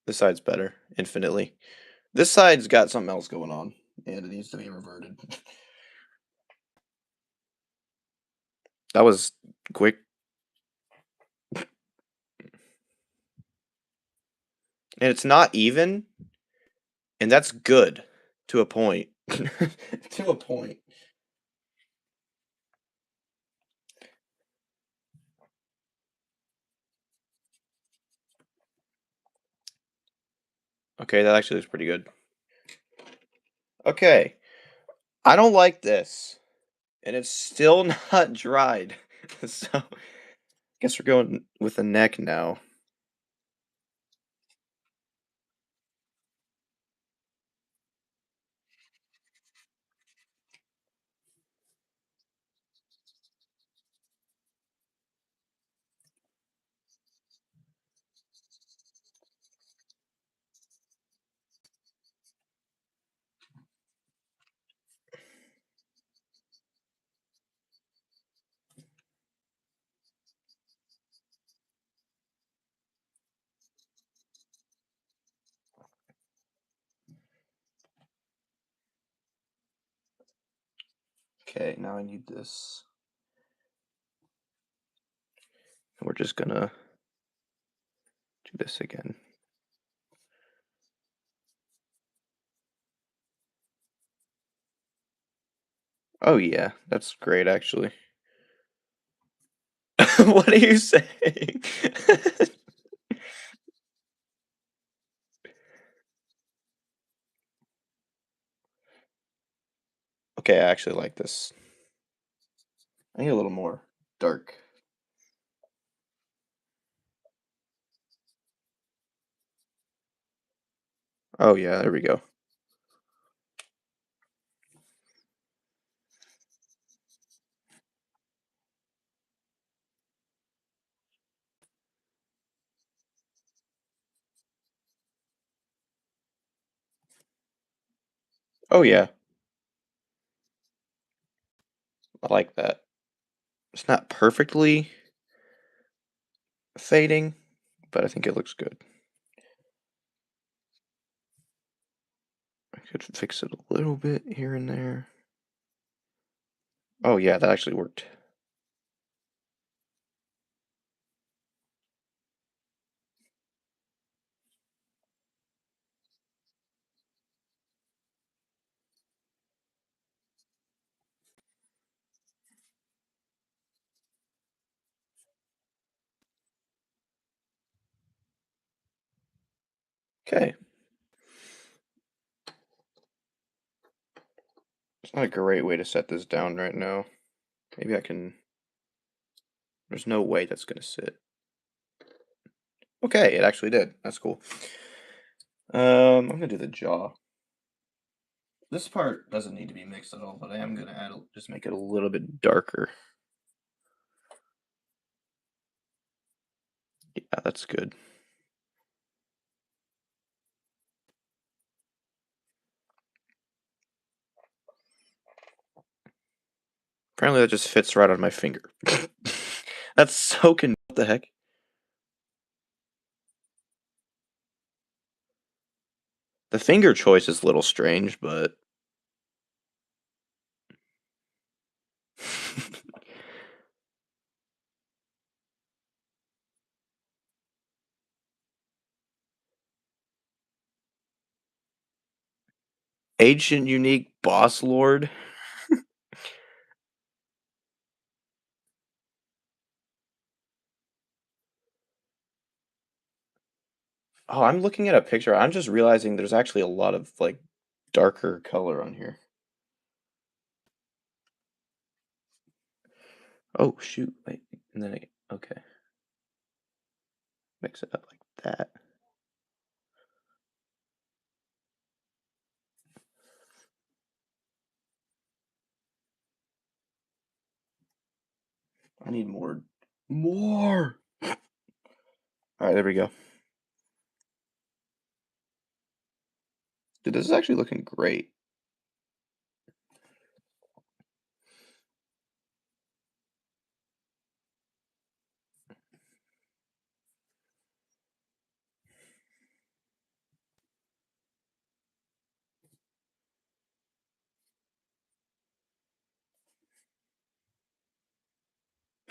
[SPEAKER 1] this side's better, infinitely. This side's got something else going on, and it needs to be reverted. That was quick. And it's not even, and that's good to a point. To a point. Okay, that actually looks pretty good. Okay, I don't like this, and it's still not dried. So, I guess we're going with the neck now. Okay, now I need this. And we're just gonna do this again. Oh yeah, that's great actually. What are you saying? Okay, I actually like this. I need a little more dark. Oh yeah, there we go. Oh yeah, I like that. It's not perfectly fading, but I think it looks good. I could fix it a little bit here and there. Oh yeah, that actually worked. Okay. It's not a great way to set this down right now. Maybe I can... There's no way that's gonna sit. Okay, it actually did. That's cool. I'm gonna do the jaw. This part doesn't need to be mixed at all, but I am gonna add just make it a little bit darker. Yeah, that's good. Apparently that just fits right on my finger. That's so what the heck? The finger choice is a little strange, but ancient unique boss lord. Oh, I'm looking at a picture. I'm just realizing there's actually a lot of like darker color on here. Oh shoot! Wait, and then okay, mix it up like that. I need more. More! Alright, there we go. Dude, this is actually looking great.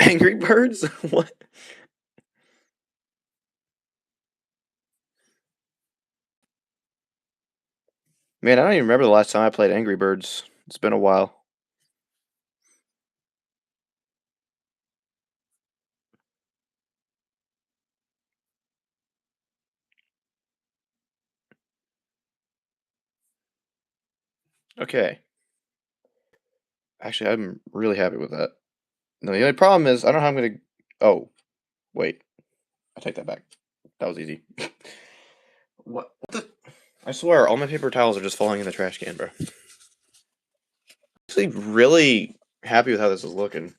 [SPEAKER 1] Angry Birds? What? Man, I don't even remember the last time I played Angry Birds. It's been a while. Okay. Actually, I'm really happy with that. No, the only problem is I don't know how I'm gonna. Oh, wait. I take that back. That was easy. What the? I swear, all my paper towels are just falling in the trash can, bro. Actually, really happy with how this is looking.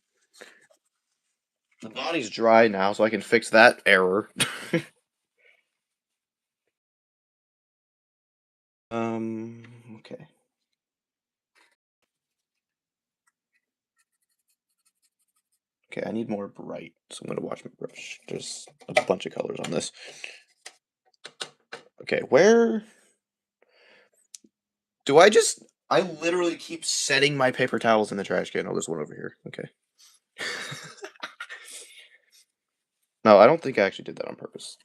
[SPEAKER 1] The body's dry now, so I can fix that error. Okay. Okay, I need more bright, so I'm gonna watch my brush. There's a bunch of colors on this. Okay, where do I just... I literally keep setting my paper towels in the trash can. Oh, there's one over here. Okay. No, I don't think I actually did that on purpose.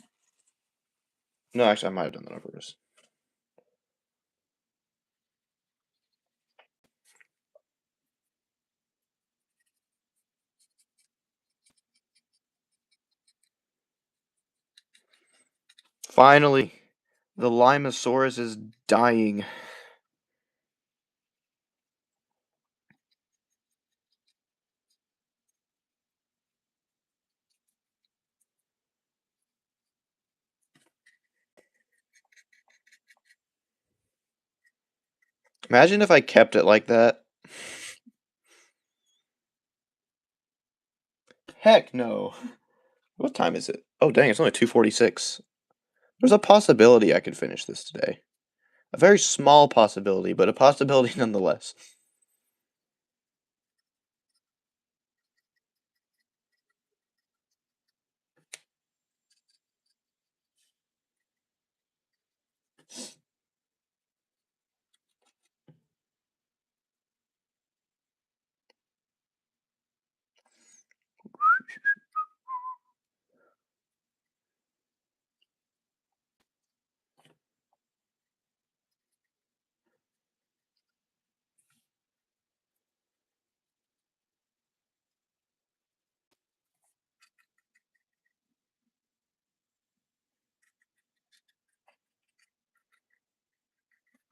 [SPEAKER 1] No, actually, I might have done that on purpose. Finally, the Limosaurus is dying. Imagine if I kept it like that. Heck no. What time is it? Oh, dang, it's only 2:46. There's a possibility I could finish this today. A very small possibility, but a possibility nonetheless.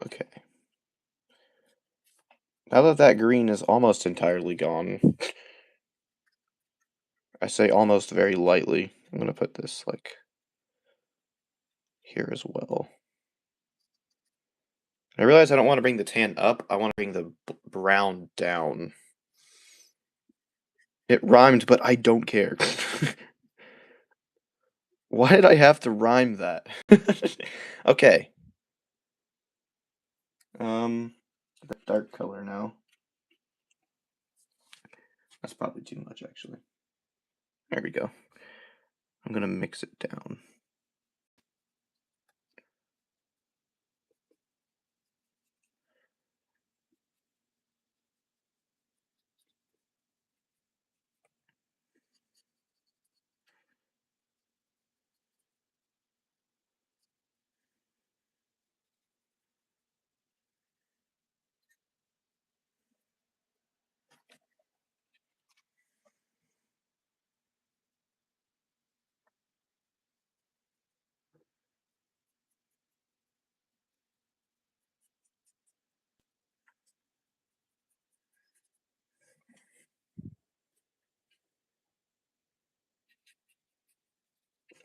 [SPEAKER 1] Okay. Now that that green is almost entirely gone, I say almost very lightly. I'm gonna put this like here as well. I realize I don't want to bring the tan up. I want to bring the brown down. It rhymed, but I don't care. Why did I have to rhyme that? Okay. The dark color now. That's probably too much, actually. There we go. I'm gonna mix it down.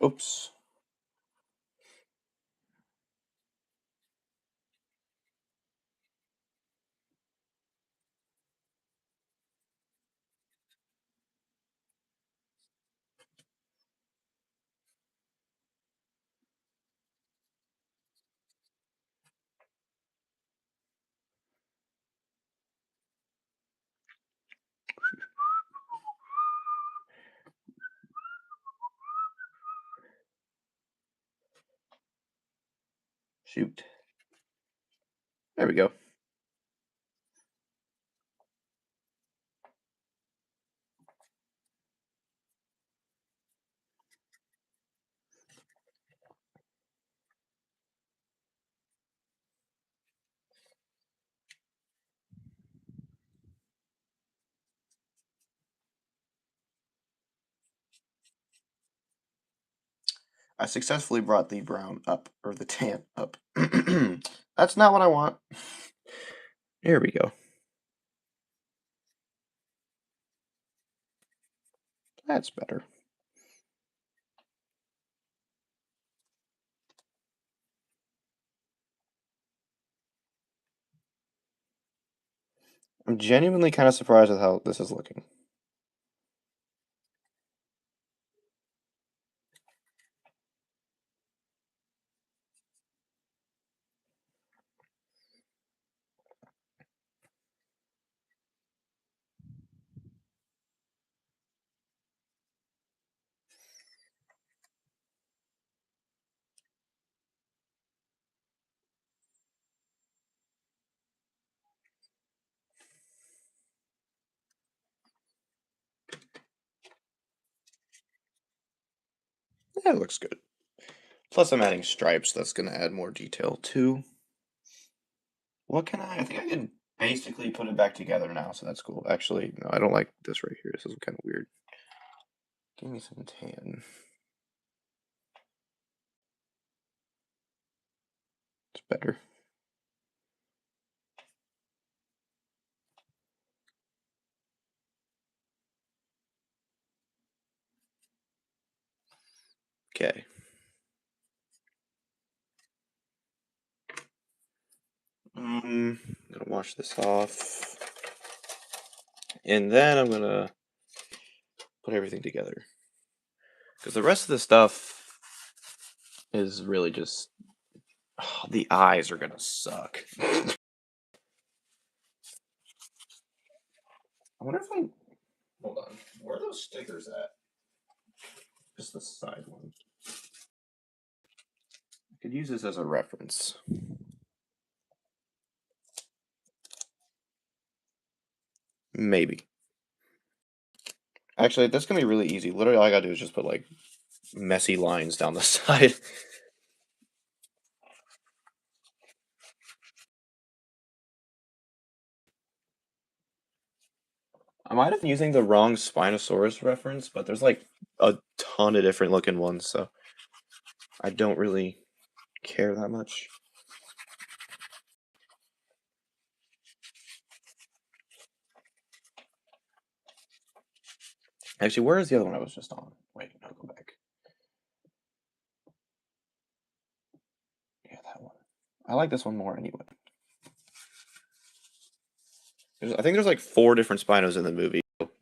[SPEAKER 1] Oops. Shoot. There we go. I successfully brought the brown up, or the tan up. That's not what I want. Here we go. That's better. I'm genuinely kind of surprised with how this is looking. Yeah, it looks good. Plus, I'm adding stripes. That's going to add more detail, too. What can I think I can basically put it back together now, so that's cool. Actually, no, I don't like this right here. This is kind of weird. Give me some tan. It's better. Okay. I'm gonna wash this off. And then I'm gonna put everything together. Because the rest of the stuff is really just the eyes are gonna suck. I wonder if I hold on. Where are those stickers at? Just the side one. I could use this as a reference. Maybe. Actually, that's gonna be really easy. Literally, all I gotta do is just put like messy lines down the side. I might have been using the wrong Spinosaurus reference, but there's like a ton of different looking ones, so I don't really care that much. Actually, where is the other one I was just on? Wait, no, go back. Yeah, that one. I like this one more anyway. I think there's like 4 different Spinos in the movie.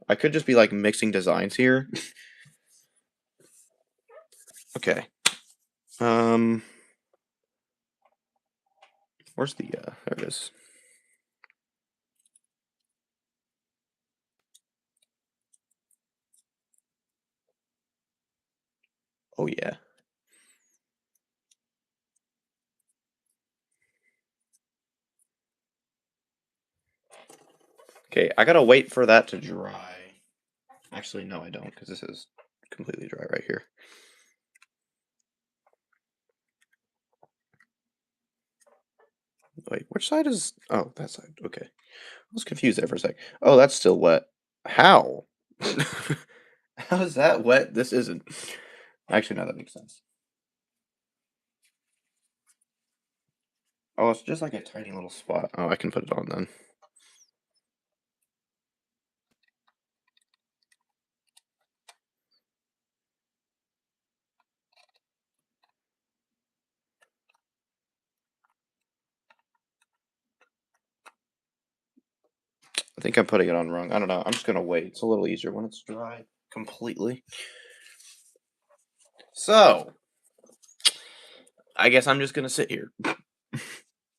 [SPEAKER 1] I could just be like mixing designs here. Okay. Where's the there it is. Oh yeah. Okay, I gotta wait for that to dry. Actually, no, I don't, because this is completely dry right here. Wait, which side is... Oh, that side. Okay. I was confused there for a sec. Oh, that's still wet. How? How is that wet? This isn't. Actually, no, that makes sense. Oh, it's just like a tiny little spot. Oh, I can put it on then. I think I'm putting it on wrong. I don't know. I'm just gonna wait. It's a little easier when it's dry completely. So, I guess I'm just gonna sit here.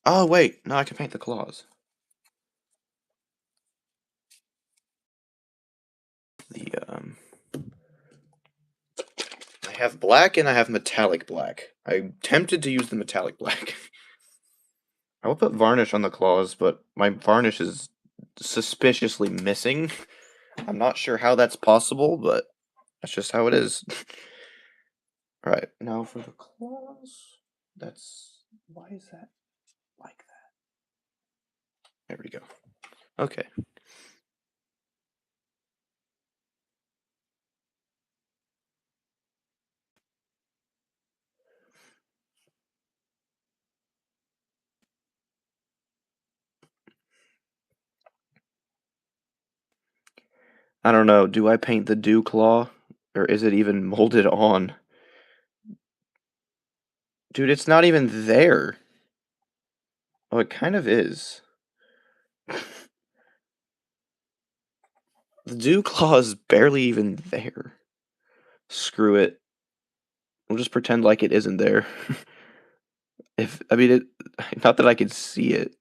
[SPEAKER 1] Oh, wait. No, I can paint the claws. I have black and I have metallic black. I'm tempted to use the metallic black. I will put varnish on the claws, but my varnish is suspiciously missing. I'm not sure how that's possible, but that's just how it is. Alright, now for the claws, why is that like that? There we go. Okay. I don't know, do I paint the dew claw? Or is it even molded on? Dude, it's not even there. Oh, it kind of is. The dew claw is barely even there. Screw it. We'll just pretend like it isn't there. I mean, not that I can see it.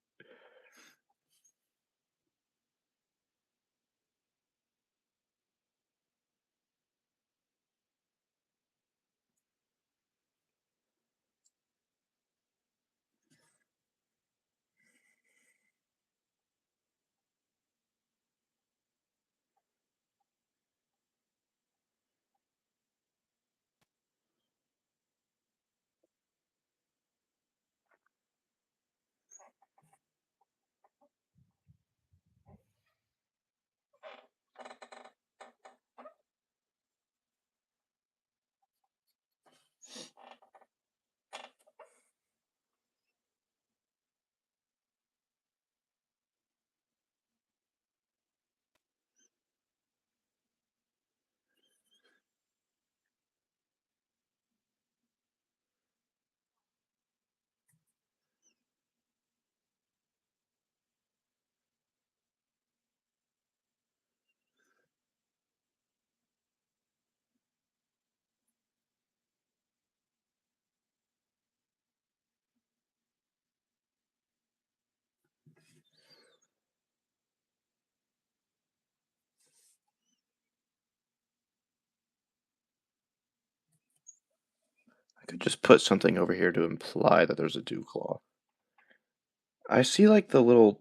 [SPEAKER 1] I could just put something over here to imply that there's a dew claw. I see like the little.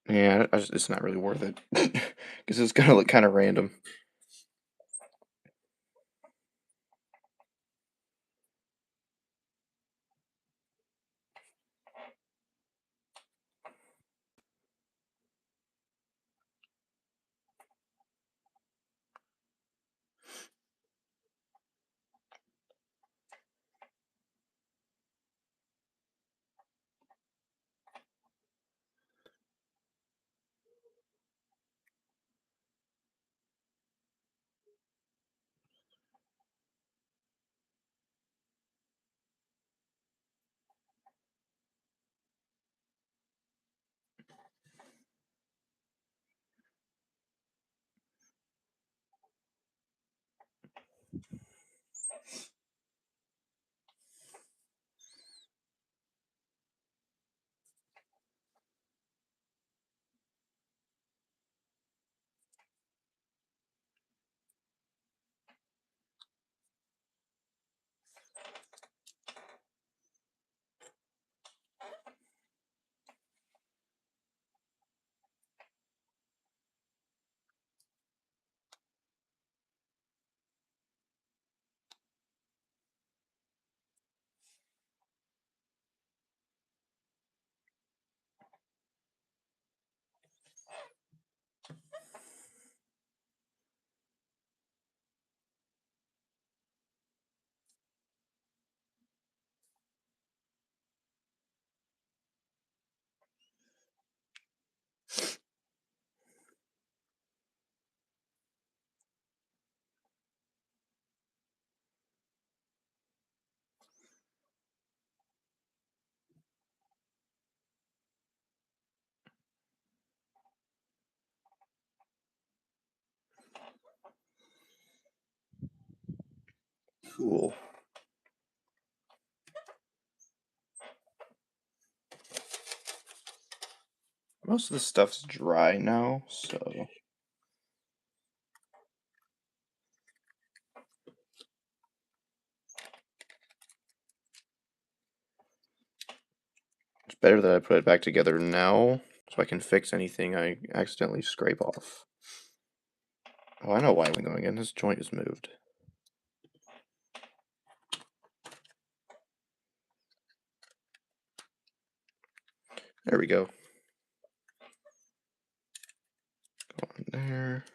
[SPEAKER 1] Yeah, it's not really worth it because it's gonna look kind of random. Cool. Most of the stuff's dry now, so it's better that I put it back together now so I can fix anything I accidentally scrape off. Oh, I know why I'm going in. This joint is moved. There we go. Go on there.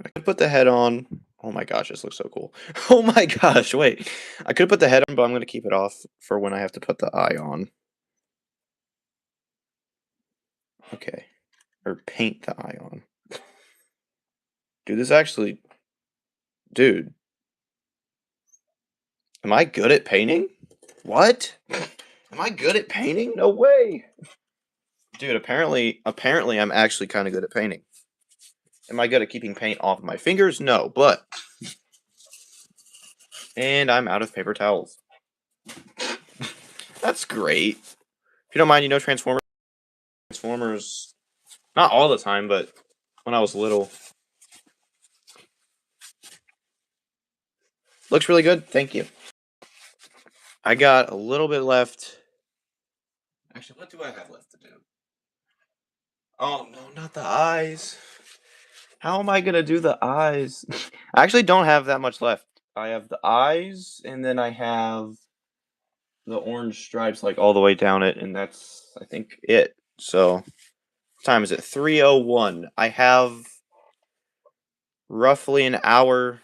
[SPEAKER 1] I could put the head on. Oh my gosh, this looks so cool. Oh my gosh, wait. I could put the head on, but I'm going to keep it off for when I have to put the eye on. Okay. Or paint the eye on. Dude, this actually... Dude. Am I good at painting? What? Am I good at painting? No way. Dude, apparently I'm actually kind of good at painting. Am I good at keeping paint off my fingers? No, but... And I'm out of paper towels. That's great. If you don't mind, you know Transformers, not all the time, but when I was little. Looks really good. Thank you. I got a little bit left. Actually, what do I have left to do? Oh, no, not the eyes. How am I going to do the eyes? I actually don't have that much left. I have the eyes, and then I have the orange stripes like all the way down it, and that's, I think, it. So, what time is it? 3:01. I have roughly an hour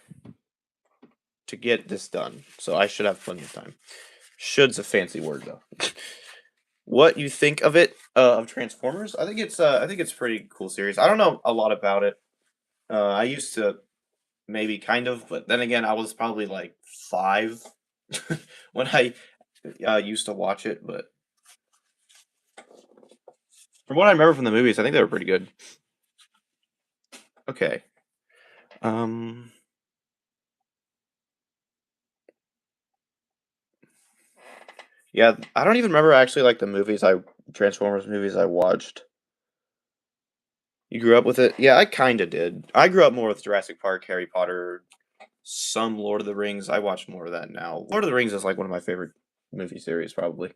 [SPEAKER 1] to get this done, so I should have plenty of time. Should's a fancy word, though. What you think of it, of Transformers? I think it's a pretty cool series. I don't know a lot about it. I used to maybe kind of, but then again, I was probably like 5 when I used to watch it. But from what I remember from the movies, I think they were pretty good. Okay. Um. Yeah, I don't even remember actually like the Transformers movies I watched. You grew up with it? Yeah, I kinda did. I grew up more with Jurassic Park, Harry Potter, some Lord of the Rings. I watch more of that now. Lord of the Rings is like one of my favorite movie series, probably.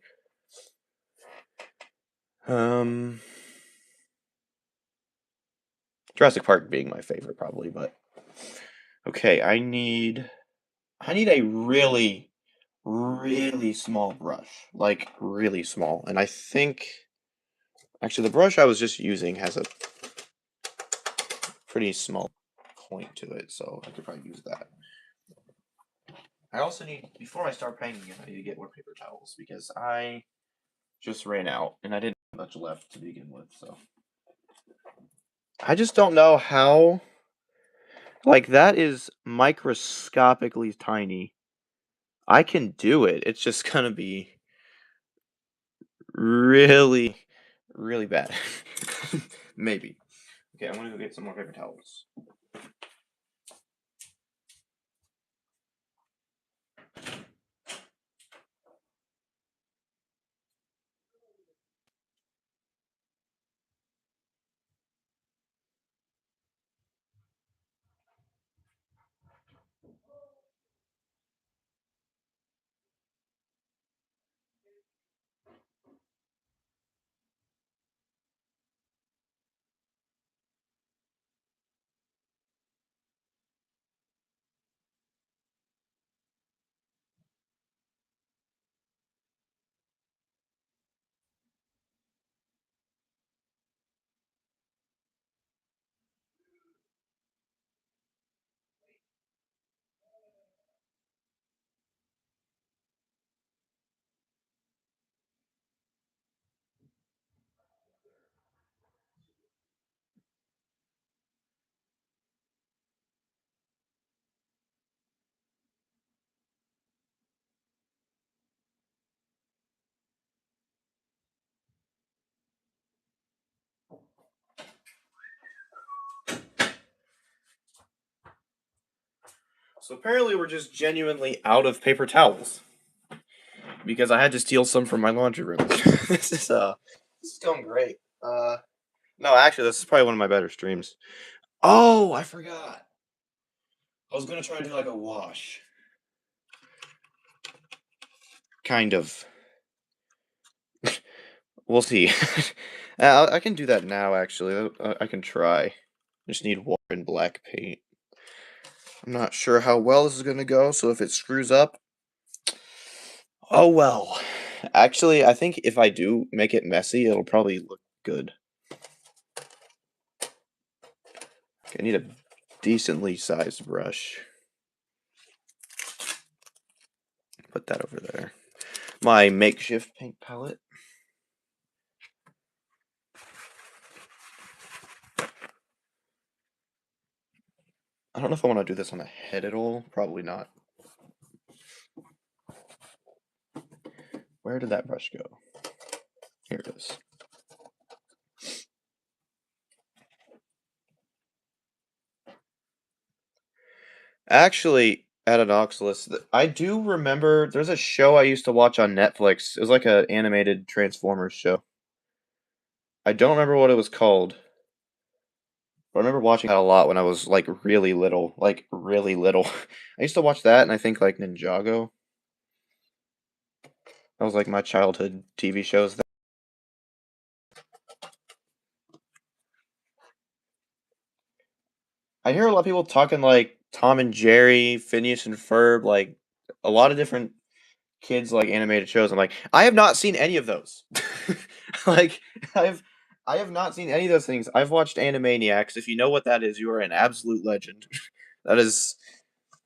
[SPEAKER 1] Um, Jurassic Park being my favorite, probably, but okay. I need a really, really small brush, like really small. And I think actually the brush I was just using has a pretty small point to it, so I could probably use that. I also need, before I start painting again, I need to get more paper towels because I just ran out and I didn't have much left to begin with, so. I just don't know how, like, that is microscopically tiny. I can do it. It's just gonna be really, really bad. Maybe. Okay, I'm gonna go get some more paper towels. So apparently we're just genuinely out of paper towels because I had to steal some from my laundry room. This is going great. No, actually, this is probably one of my better streams. Oh, I forgot. I was gonna try to do like a wash, kind of. We'll see. I can do that now. Actually, I can try. Just need water and black paint. I'm not sure how well this is gonna go, so if it screws up, oh well. Actually, I think if I do make it messy, it'll probably look good. Okay, I need a decently sized brush. Put that over there. My makeshift paint palette. I don't know if I want to do this on the head at all. Probably not. Where did that brush go? Here it is. Actually, at an Oxalis, I do remember there's a show I used to watch on Netflix. It was like an animated Transformers show. I don't remember what it was called. But I remember watching that a lot when I was like really little. Like really little. I used to watch that and I think like Ninjago. That was like my childhood TV shows. I hear a lot of people talking like Tom and Jerry, Phineas and Ferb, like a lot of different kids like animated shows. I'm like, I have not seen any of those. Like I've I have not seen any of those things. I've watched Animaniacs. If you know what that is, you are an absolute legend. That is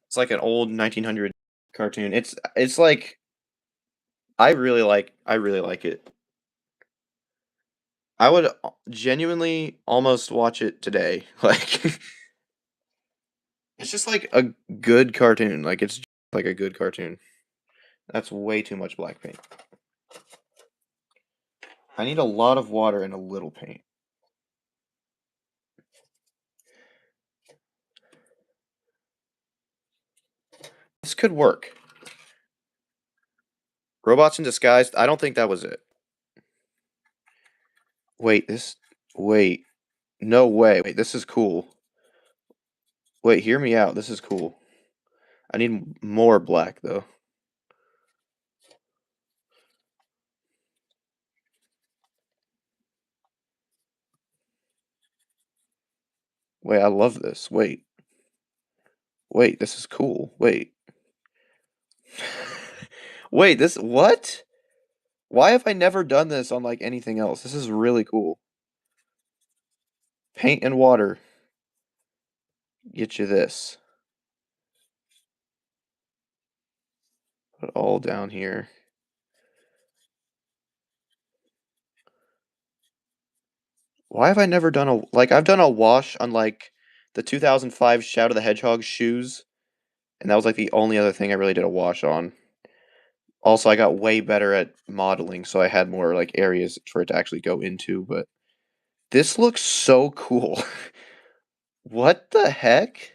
[SPEAKER 1] it's like an old 1900 cartoon. It's like I really like it. I would genuinely almost watch it today. Like it's just like a good cartoon. Like it's just like a good cartoon. That's way too much black paint. I need a lot of water and a little paint. This could work. Robots in Disguise. I don't think that was it. Wait, this. Wait. No way. Wait, this is cool. Wait, hear me out. This is cool. I need more black, though. Wait, I love this. Wait. Wait, this is cool. Wait. Wait, this. What? Why have I never done this on, like, anything else? This is really cool. Paint and water. Get you this. Put it all down here. Why have I never done a like I've done a wash on like the 2005 Shadow the Hedgehog shoes, and that was like the only other thing I really did a wash on. Also, I got way better at modeling, so I had more like areas for it to actually go into, but this looks so cool. What the heck?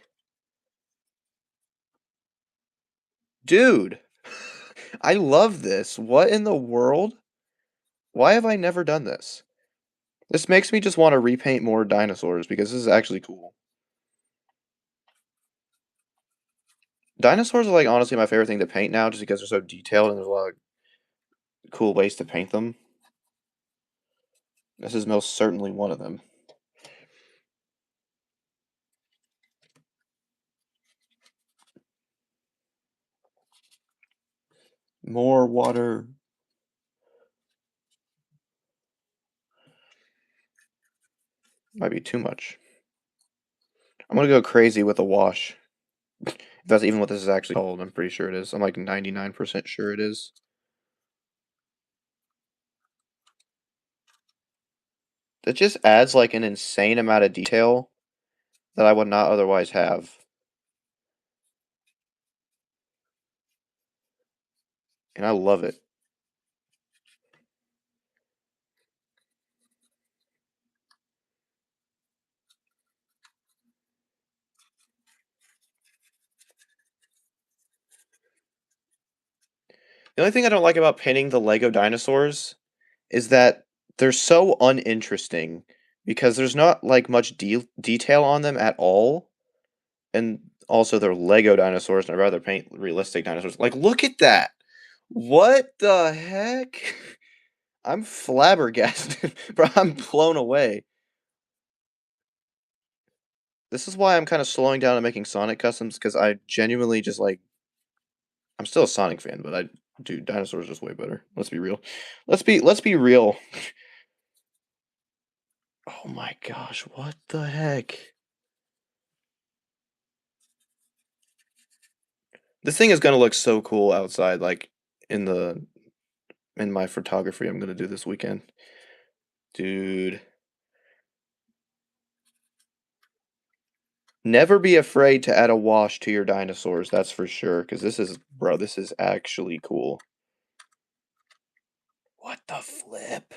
[SPEAKER 1] Dude, I love this. What in the world? Why have I never done this? This makes me just want to repaint more dinosaurs because this is actually cool. Dinosaurs are like honestly my favorite thing to paint now just because they're so detailed and there's a lot of cool ways to paint them. This is most certainly one of them. More water. Might be too much. I'm gonna go crazy with a wash. If that's even what this is actually called, I'm pretty sure it is. I'm like 99% sure it is. It just adds like an insane amount of detail that I would not otherwise have. And I love it. The only thing I don't like about painting the Lego dinosaurs is that they're so uninteresting because there's not like much detail on them at all, and also they're Lego dinosaurs, and I'd rather paint realistic dinosaurs. Like, look at that! What the heck? I'm flabbergasted, bro. I'm blown away. This is why I'm kind of slowing down and making Sonic customs because I genuinely just like. I'm still a Sonic fan, but dude, dinosaurs are just way better. Let's be real. Let's be real. Oh my gosh, what the heck? This thing is gonna look so cool outside, like in the in my photography I'm gonna do this weekend. Dude. Never be afraid to add a wash to your dinosaurs, that's for sure. Because this is actually cool. What the flip?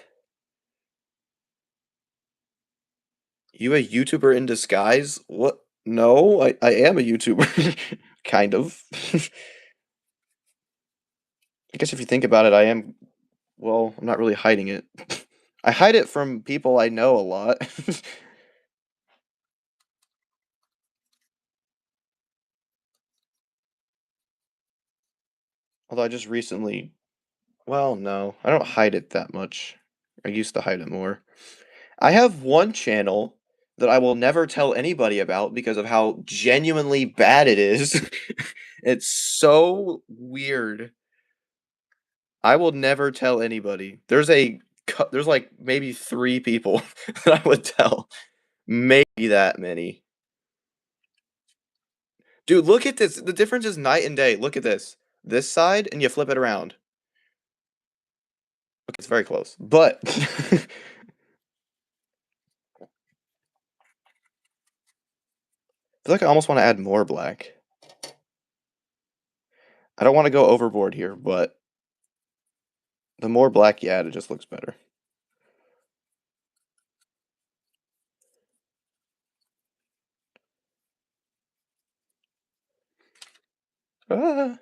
[SPEAKER 1] You a YouTuber in disguise? What? No, I am a YouTuber. Kind of. I guess if you think about it, I am, well, I'm not really hiding it. I hide it from people I know a lot. Although I just recently, well, no, I don't hide it that much. I used to hide it more. I have one channel that I will never tell anybody about because of how genuinely bad it is. It's so weird. I will never tell anybody. There's like maybe 3 people that I would tell. Maybe that many. Dude, look at this. The difference is night and day. Look at this. This side, and you flip it around. Okay, it's very close. But I feel like I almost want to add more black. I don't want to go overboard here, but the more black you add, it just looks better. Ah,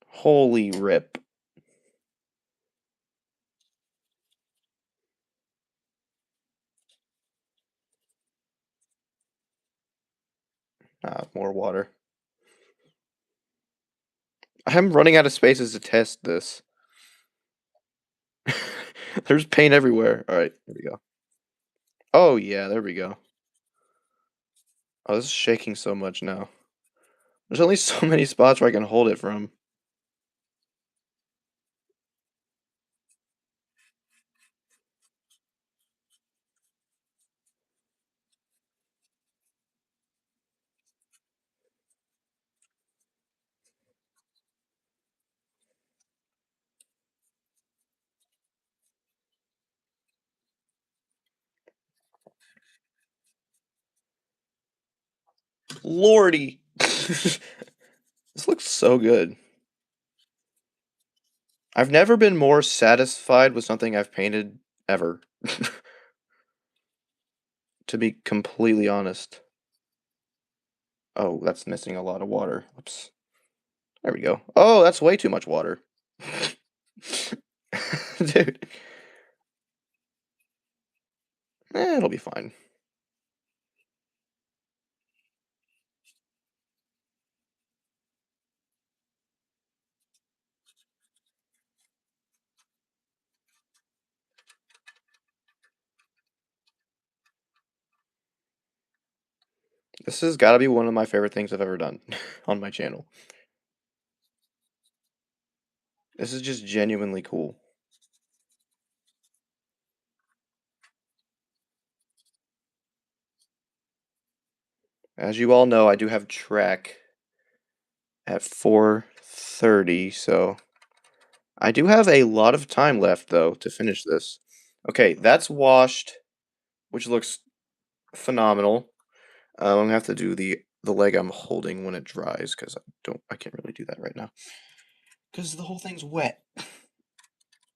[SPEAKER 1] holy rip. Ah, more water. I'm running out of spaces to test this. There's paint everywhere. All right, here we go. Oh, yeah, there we go. Oh, this is shaking so much now. There's only so many spots where I can hold it from. Lordy. This looks so good. I've never been more satisfied with something I've painted ever. To be completely honest. Oh, that's missing a lot of water. Oops. There we go. Oh, that's way too much water. Dude. It'll be fine. This has got to be one of my favorite things I've ever done on my channel. This is just genuinely cool. As you all know, I do have track at 4:30, so I do have a lot of time left though to finish this. Okay, that's washed, which looks phenomenal. I'm gonna have to do the leg I'm holding when it dries because I can't really do that right now because the whole thing's wet. I'm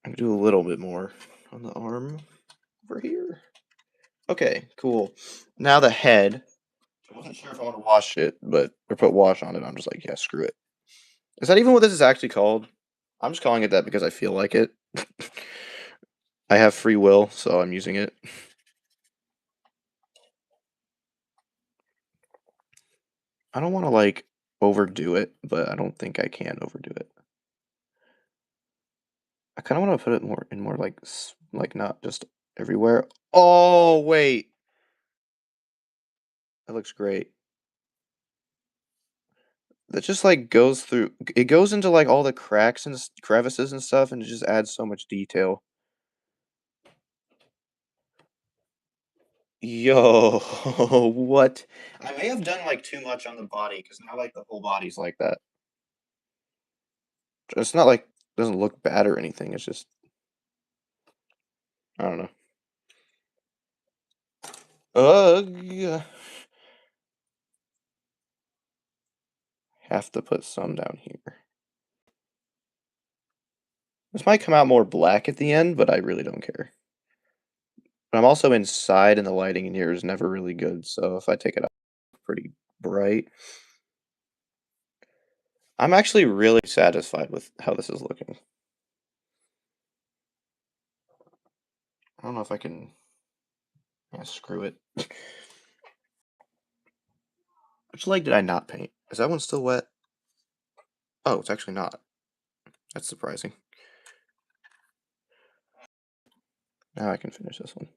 [SPEAKER 1] gonna do a little bit more on the arm over here. Okay, cool. Now the head. I wasn't sure if I want to wash it, or put wash on it. I'm just like, yeah, screw it. Is that even what this is actually called? I'm just calling it that because I feel like it. I have free will, so I'm using it. I don't want to like overdo it, but I don't think I can overdo it. I kind of want to put it more like not just everywhere. Oh, wait. That looks great. That just like goes through it goes into like all the cracks and crevices and stuff and it just adds so much detail. Yo, what? I may have done like too much on the body because now like the whole body's like that. It's not like it doesn't look bad or anything. It's just I don't know. Ugh. Have to put some down here. This might come out more black at the end, but I really don't care. But I'm also inside and the lighting in here is never really good, so if I take it out pretty bright. I'm actually really satisfied with how this is looking. I don't know if I can. Yeah, screw it. Which leg did I not paint? Is that one still wet? Oh, it's actually not. That's surprising. Now I can finish this one.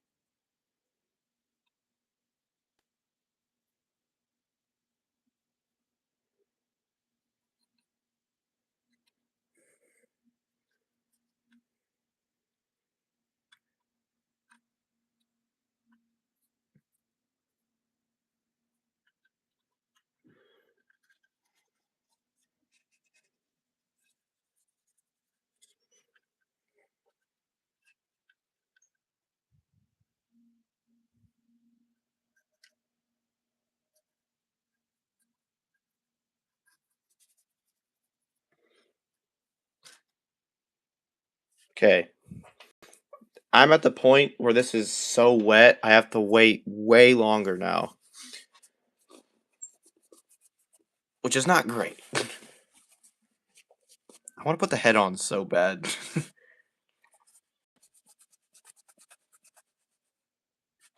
[SPEAKER 1] Okay. I'm at the point where this is so wet, I have to wait way longer now. Which is not great. I want to put the head on so bad.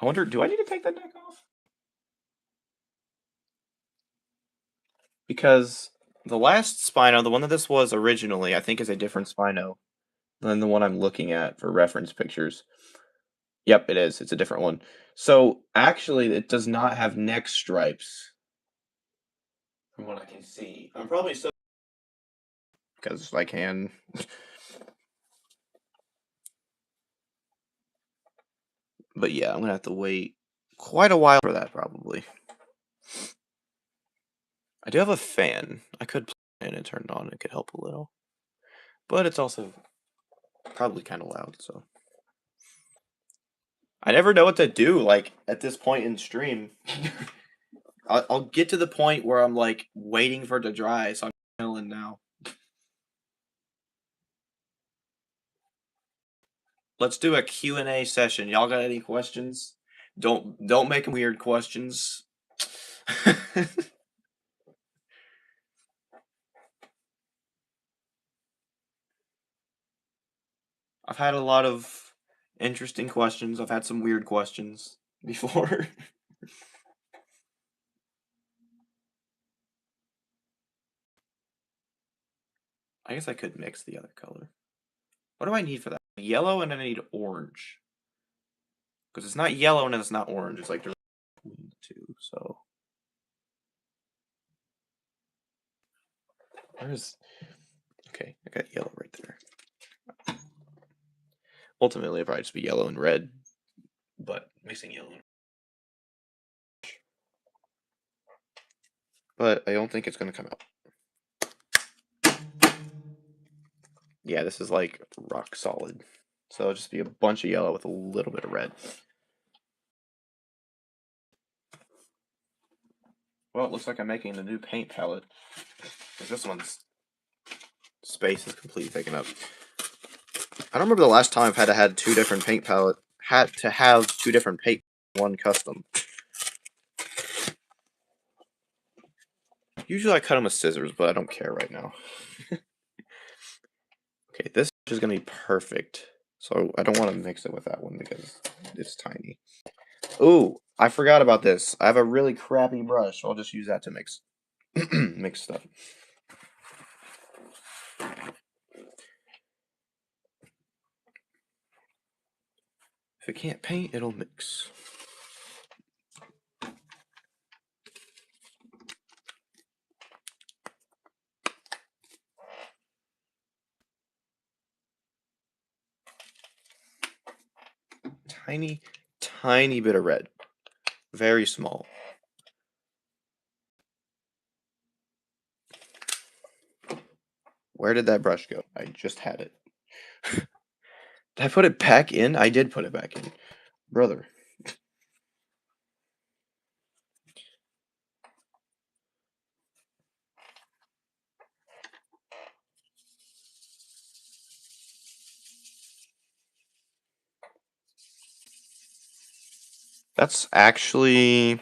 [SPEAKER 1] I wonder, do I need to take that neck off? Because the last Spino, the one that this was originally, I think is a different Spino than the one I'm looking at for reference pictures. Yep, it is. It's a different one. So actually, it does not have neck stripes, from what I can see. I'm probably still because I can. But yeah, I'm gonna have to wait quite a while for that probably. I do have a fan. I could play it turned on. It could help a little, but it's also probably kind of loud. So I never know what to do. Like at this point in stream, I'll get to the point where I'm like waiting for it to dry. So I'm chilling now. Let's do a Q&A session. Y'all got any questions? Don't make them weird questions. I've had a lot of interesting questions. I've had some weird questions before. I guess I could mix the other color. What do I need for that? Yellow and I need orange. Because it's not yellow and it's not orange. It's like between the two, so. Where's. Okay, I got yellow right there. Ultimately, it'll probably just be yellow and red. But mixing yellow and. But I don't think it's going to come out. Yeah, this is like rock solid. So it'll just be a bunch of yellow with a little bit of red. Well, it looks like I'm making a new paint palette. Because this one's space is completely taken up. I don't remember the last time I've had to have two different paint palette. Had to have two different paint, one custom. Usually I cut them with scissors, but I don't care right now. Okay, this is gonna be perfect. So I don't want to mix it with that one because it's tiny. Ooh, I forgot about this. I have a really crappy brush, so I'll just use that to mix mix stuff. If it can't paint, it'll mix. Tiny, tiny bit of red. Very small. Where did that brush go? I just had it. Did I put it back in? I did put it back in. Brother. That's actually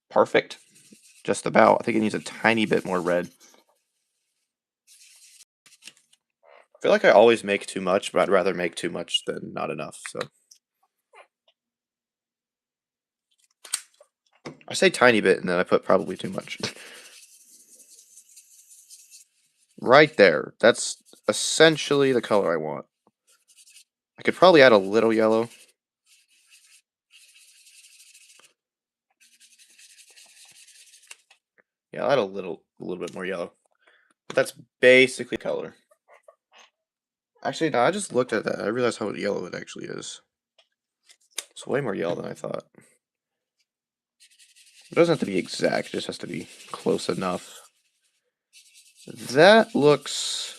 [SPEAKER 1] perfect. Just about. I think it needs a tiny bit more red. I feel like I always make too much, but I'd rather make too much than not enough, so. I say tiny bit, and then I put probably too much. Right there. That's essentially the color I want. I could probably add a little yellow. Yeah, I'll add a little bit more yellow. But that's basically color. Actually, no, I just looked at that. I realized how yellow it actually is. It's way more yellow than I thought. It doesn't have to be exact, it just has to be close enough. That looks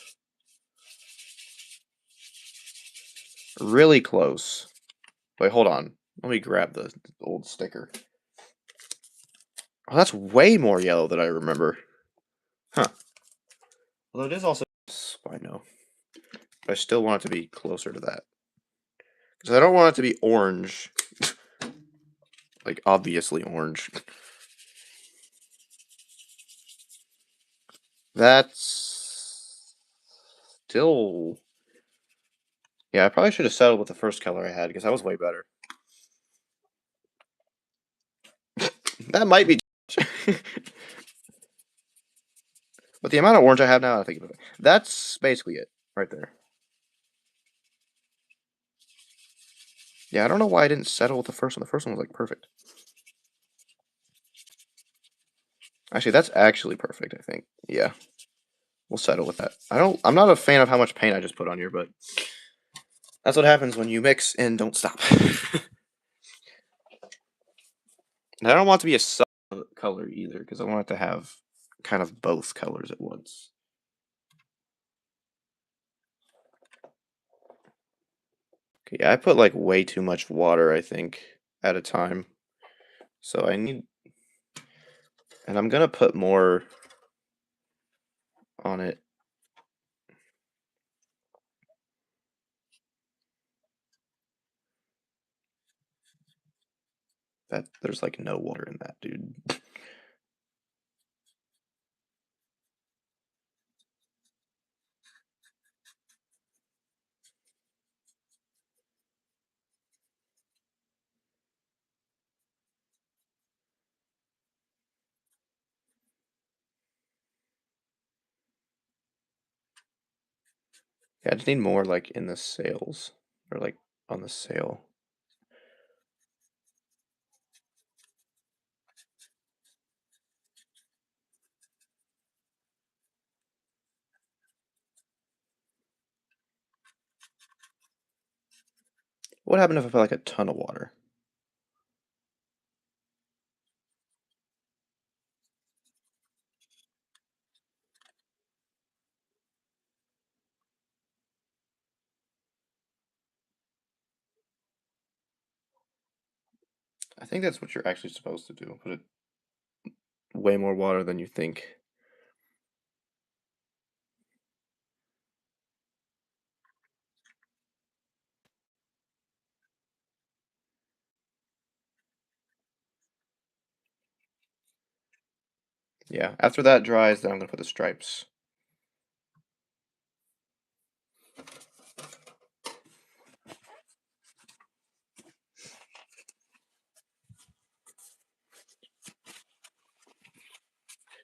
[SPEAKER 1] really close. Wait, hold on. Let me grab the old sticker. Oh, that's way more yellow than I remember. Huh. Although it is also Spino. But I still want it to be closer to that. Because I don't want it to be orange. Like, obviously orange. That's still... Yeah, I probably should have settled with the first color I had, because that was way better. That might be... But the amount of orange I have now, I think that's basically it, right there. Yeah, I don't know why I didn't settle with the first one. The first one was, like, perfect. Actually, that's actually perfect, I think. Yeah. We'll settle with that. I'm not a fan of how much paint I just put on here, but that's what happens when you mix and don't stop. And I don't want it to be a sub color either, because I want it to have kind of both colors at once. Okay, yeah, I put like way too much water, I think, at a time. So I need, and I'm gonna put more on it. That there's like no water in that, dude. Yeah, I just need more like in the sails, or like on the sail. What happened if I put like a ton of water? I think that's what you're actually supposed to do. Put it way more water than you think. Yeah, after that dries, then I'm gonna put the stripes.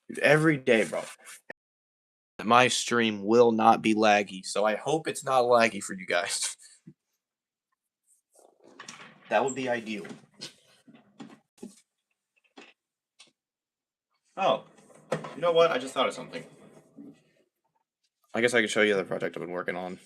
[SPEAKER 1] Dude, every day, bro. My stream will not be laggy, so I hope it's not laggy for you guys. That would be ideal. Oh, you know what? I just thought of something. I guess I could show you the project I've been working on.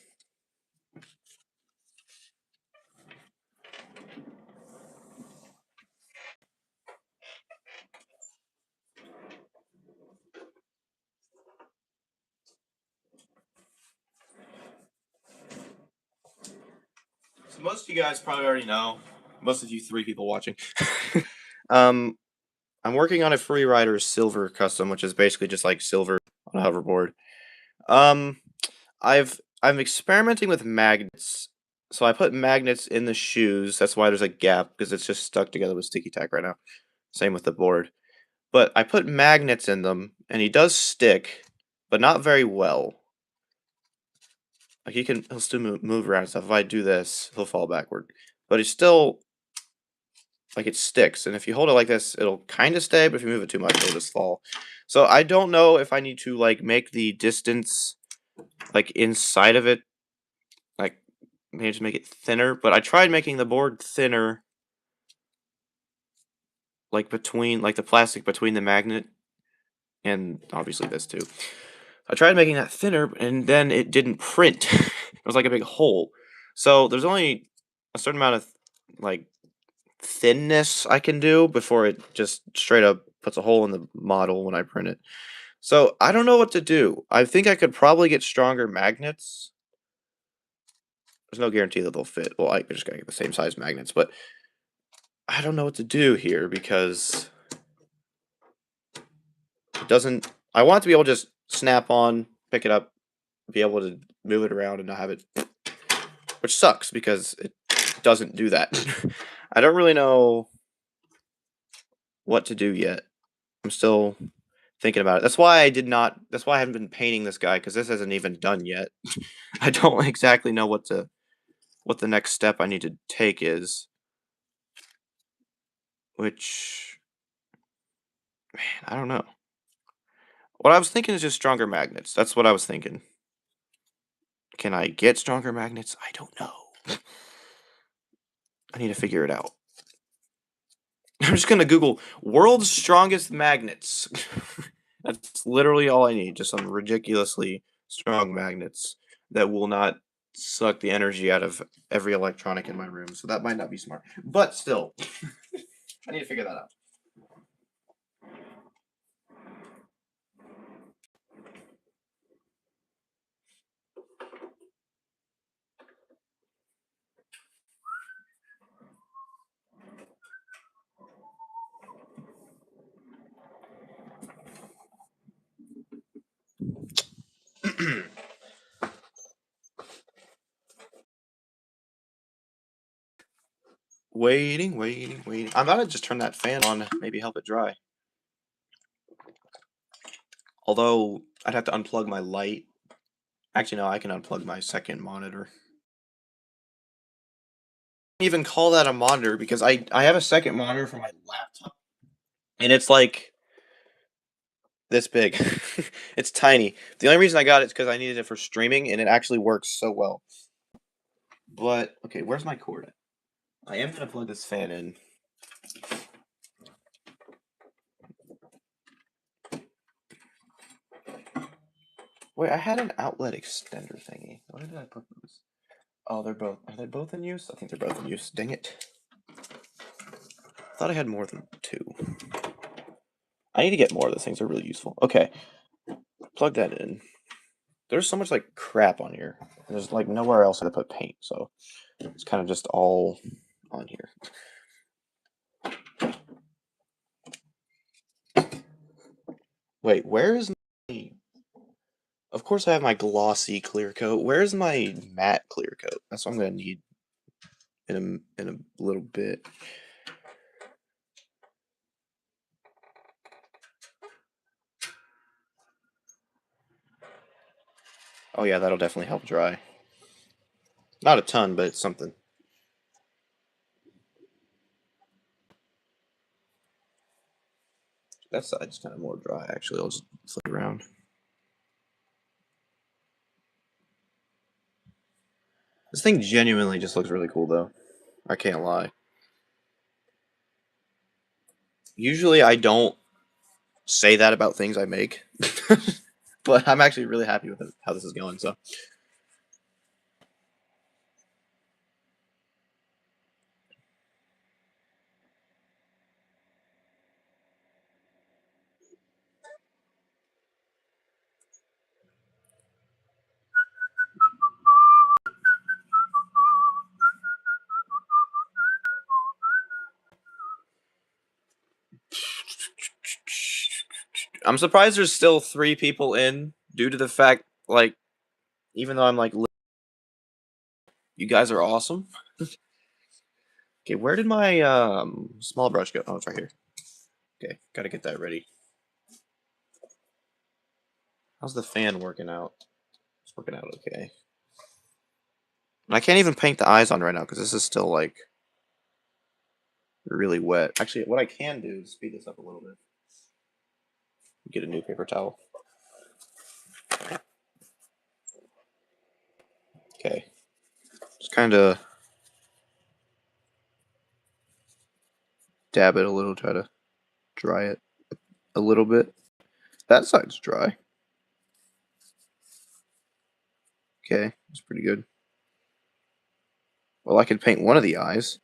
[SPEAKER 1] So most of you guys probably already know. Most of you 3 people watching. um, I'm working on a Freerider Silver custom, which is basically just like silver on a hoverboard. Um, I'm experimenting with magnets. So I put magnets in the shoes. That's why there's a gap because it's just stuck together with sticky tack right now. Same with the board. But I put magnets in them, and he does stick, but not very well. Like he'll still move around and stuff. If I do this, he'll fall backward. But he's still like it sticks, and if you hold it like this, it'll kind of stay. But if you move it too much, it'll just fall. So I don't know if I need to like make the distance like inside of it, like maybe just make it thinner. But I tried making the board thinner, like between like the plastic between the magnet and obviously this too. I tried making that thinner, and then it didn't print. It was like a big hole. So there's only a certain amount of like thinness I can do before it just straight up puts a hole in the model when I print it. So I don't know what to do. I think I could probably get stronger magnets. There's no guarantee that they'll fit. Well, I just gotta get the same size magnets, but I don't know what to do here because it doesn't. I want it to be able to just snap on, pick it up, be able to move it around and not have it, which sucks because it doesn't do that. I don't really know what to do yet. I'm still thinking about it. That's why I did not. That's why I haven't been painting this guy because this hasn't even done yet. I don't exactly know what the next step I need to take is. Which, man, I don't know. What I was thinking is just stronger magnets. That's what I was thinking. Can I get stronger magnets? I don't know. I need to figure it out. I'm just gonna Google world's strongest magnets. That's literally all I need. Just some ridiculously strong magnets that will not suck the energy out of every electronic in my room. So that might not be smart. But still, I need to figure that out. Waiting. I'm about to just turn that fan on, maybe help it dry. Although I'd have to unplug my light. Actually, no, I can unplug my second monitor. I can't even call that a monitor because I have a second monitor for my laptop, and it's like this big. It's tiny. The only reason I got it is because I needed it for streaming, and it actually works so well. But okay, where's my cord at? I am gonna plug this fan in. Wait, I had an outlet extender thingy. Where did I put those? Oh, are they both in use? I think they're both in use. Dang it. I thought I had more than two. I need to get more of those things. They're really useful. Okay, plug that in. There's so much like crap on here. There's like nowhere else to put paint, so it's kind of just all on here. Wait, where is my... Of course I have my glossy clear coat. Where's my matte clear coat? That's what I'm gonna need in a little bit. Oh yeah, that'll definitely help dry. Not a ton, but it's something. That side's kind of more dry, actually. I'll just flip it around. This thing genuinely just looks really cool, though. I can't lie. Usually, I don't say that about things I make, but I'm actually really happy with how this is going. So, I'm surprised there's still 3 people in, due to the fact, like, even though I'm like, you guys are awesome. Okay, where did my small brush go? Oh, it's right here. Okay, gotta get that ready. How's the fan working out? It's working out okay. And I can't even paint the eyes on right now because this is still like really wet. Actually, what I can do is speed this up a little bit. Get a new paper towel. Okay, just kind of dab it a little, try to dry it a little bit. That side's dry. Okay, that's pretty good. Well, I could paint one of the eyes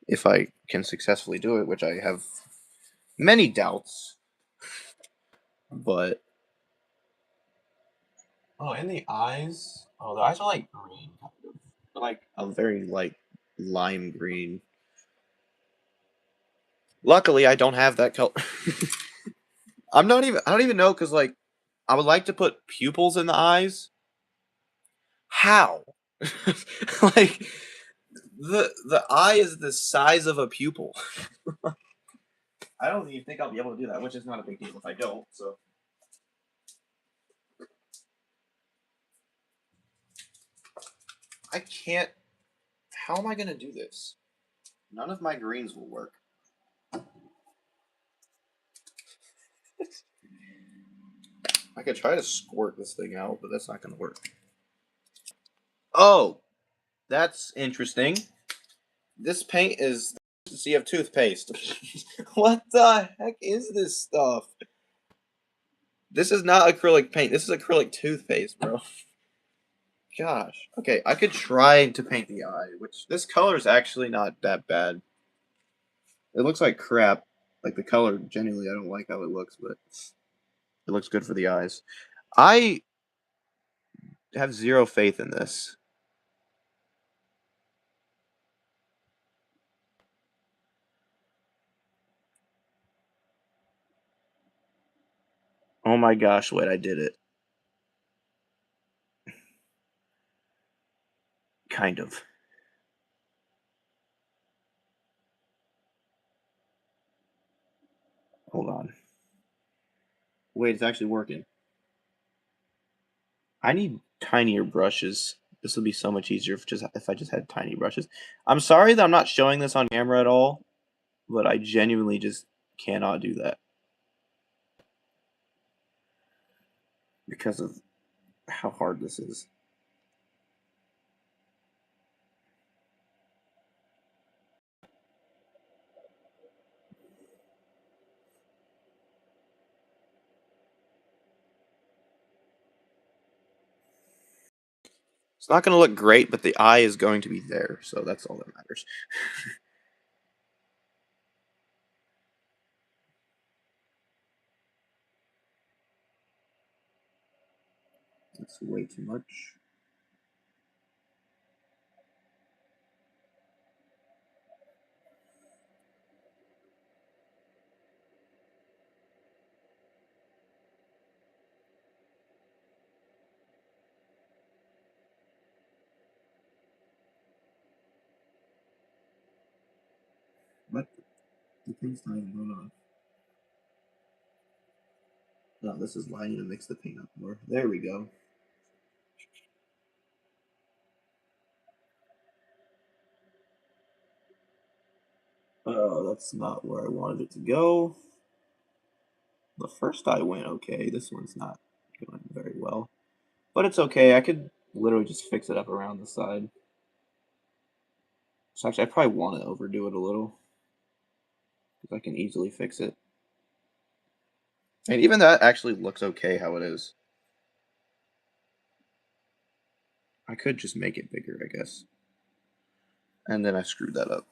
[SPEAKER 1] if I can successfully do it, which I have many doubts. But oh, and the eyes. Oh, the eyes are like green, but like a very light lime green. Luckily, I don't have that color. I'm not even. I don't even know because like I would like to put pupils in the eyes. How? Like the eye is the size of a pupil. I don't even think I'll be able to do that, which is not a big deal if I don't. So I can't. How am I gonna do this? None of my greens will work. I could try to squirt this thing out, but that's not gonna work. Oh, that's interesting. This paint is CF toothpaste. What the heck is this stuff? This is not acrylic paint. This is acrylic toothpaste, bro. Gosh. Okay, I could try to paint the eye, which this color is actually not that bad. It looks like crap. Like the color, genuinely, I don't like how it looks, but it looks good for the eyes. I have zero faith in this. Oh my gosh, wait, I did it. Kind of. Hold on. Wait, it's actually working. I need tinier brushes. This would be so much easier if I just had tiny brushes. I'm sorry that I'm not showing this on camera at all, but I genuinely just cannot do that because of how hard this is. It's not going to look great, but the eye is going to be there, so that's all that matters. That's way too much. What? The thing's not even going off. No, this is why I need to mix the paint up more. There we go. That's not where I wanted it to go. The first eye went okay. This one's not going very well. But it's okay. I could literally just fix it up around the side. So actually, I probably want to overdo it a little. Because I can easily fix it. And even that actually looks okay how it is. I could just make it bigger, I guess. And then I screwed that up.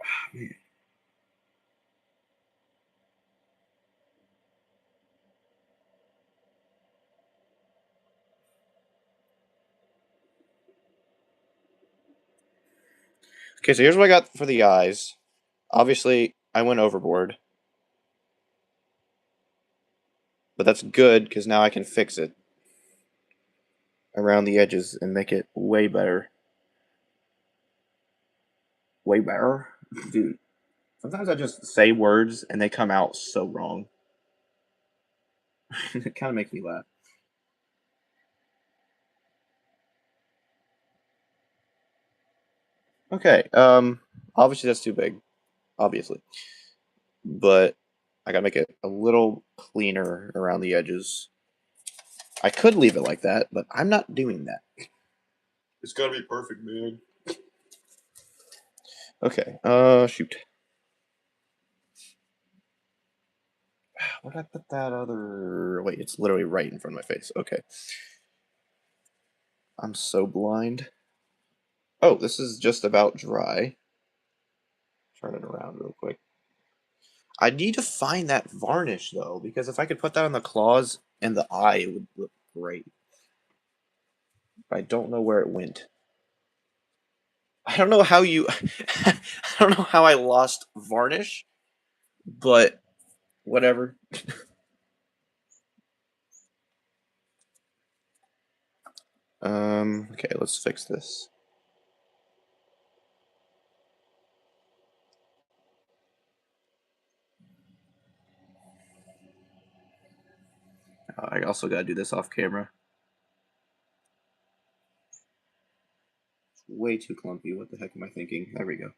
[SPEAKER 1] Ah, man. Okay, so here's what I got for the eyes. Obviously, I went overboard. But that's good, because now I can fix it around the edges and make it way better. Way better? Dude, sometimes I just say words and they come out so wrong. It kind of makes me laugh. Okay, obviously that's too big. Obviously. But I gotta make it a little cleaner around the edges. I could leave it like that, but I'm not doing that. It's gotta be perfect, man. Okay, shoot. Where did I put that other... Wait, it's literally right in front of my face. Okay. I'm so blind. Oh, this is just about dry. Turn it around real quick. I need to find that varnish, though, because if I could put that on the claws and the eye, it would look great. But I don't know where it went. I don't know how you... I don't know how I lost varnish, but whatever. Okay, let's fix this. I also gotta do this off camera. It's way too clumpy. What the heck am I thinking? There we go.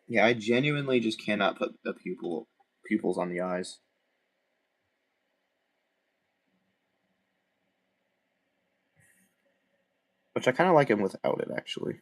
[SPEAKER 1] Yeah, I genuinely just cannot put the pupils on the eyes. Which I kind of like him without it, actually.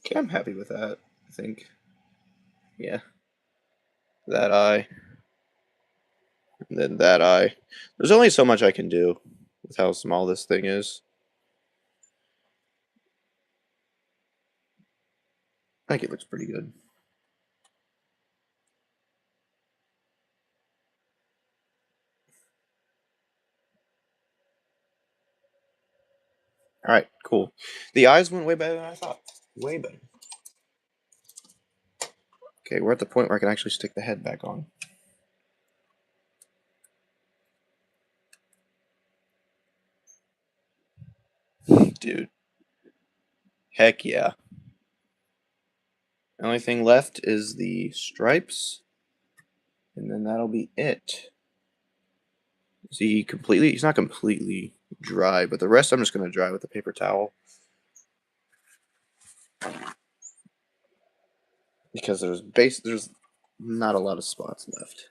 [SPEAKER 1] Okay, I'm happy with that, I think. Yeah, that eye, and then that eye. There's only so much I can do with how small this thing is. I think it looks pretty good. Alright, cool. The eyes went way better than I thought. Way better. Okay, we're at the point where I can actually stick the head back on. Dude. Heck yeah. The only thing left is the stripes, and then that'll be it. He's not completely dry, but the rest I'm just going to dry with a paper towel. Because there's not a lot of spots left.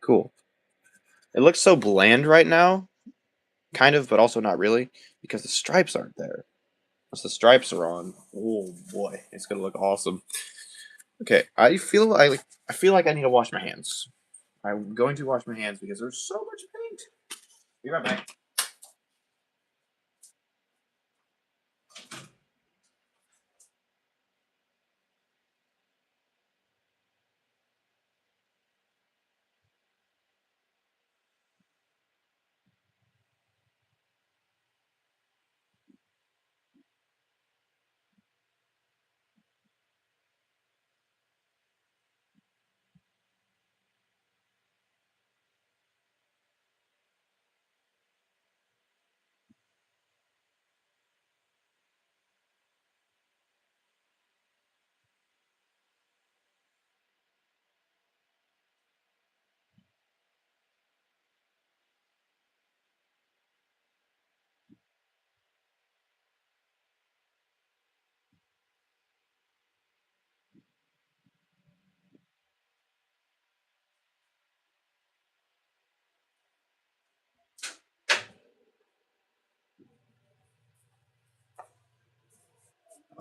[SPEAKER 1] Cool. It looks so bland right now, kind of, but also not really, because the stripes aren't there. Once the stripes are on, oh boy, it's gonna look awesome. Okay, I feel like I need to wash my hands. I'm going to wash my hands because there's so much paint. Be right back.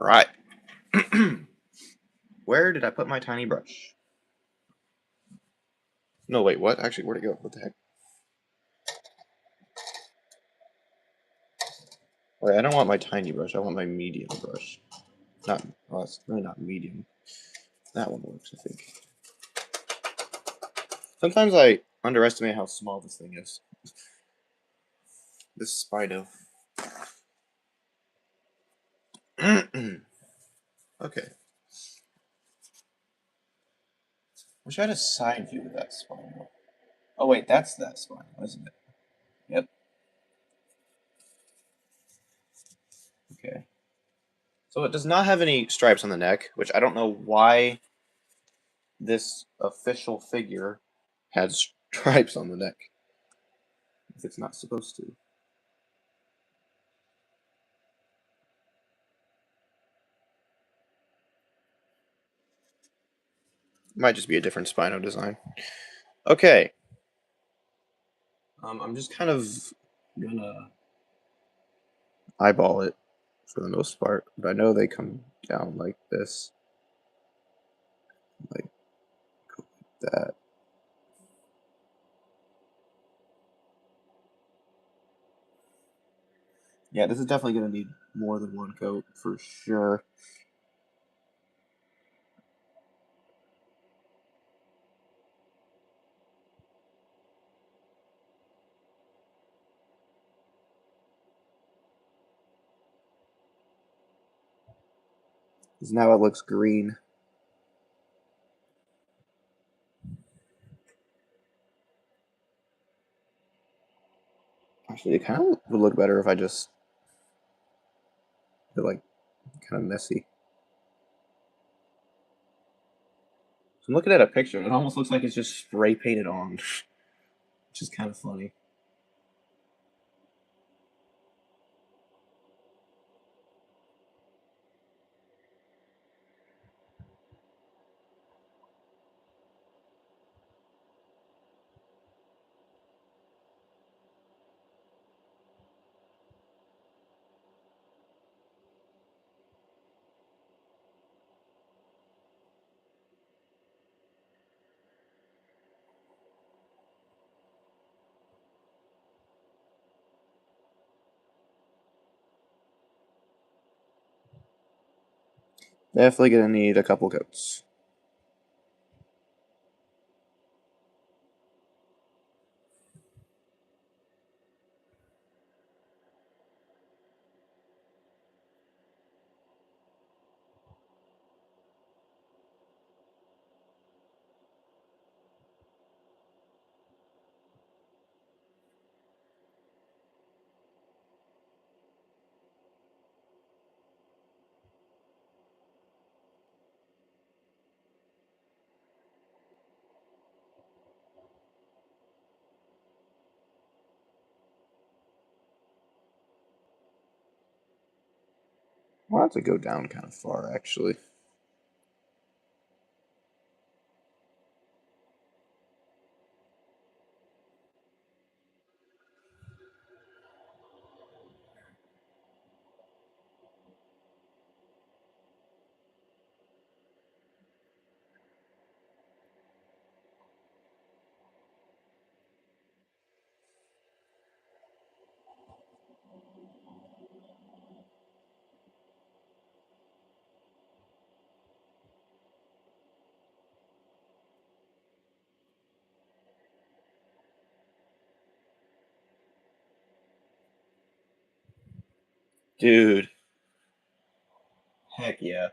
[SPEAKER 1] All right. Where did I put my tiny brush? No, wait, what? Actually, where'd it go? What the heck? Wait, I don't want my tiny brush. I want my medium brush. Not, well, it's really not medium. That one works, I think. Sometimes I underestimate how small this thing is. This Spino. Okay. Wish I had a side view of that Spino. Oh wait, that's that Spino, isn't it? Yep. Okay. So it does not have any stripes on the neck, which I don't know why this official figure had stripes on the neck if it's not supposed to. Might just be a different Spino design. Okay. I'm just kind of gonna eyeball it for the most part, but I know they come down like this, like that. Yeah, this is definitely gonna need more than one coat for sure. Because now it looks green. Actually, it kind of would look better if I just did like kind of messy. So I'm looking at a picture, and it almost looks like it's just spray painted on, which is kind of funny. Definitely gonna need a couple coats. I want it to go down kind of far, actually. Dude. Heck yeah.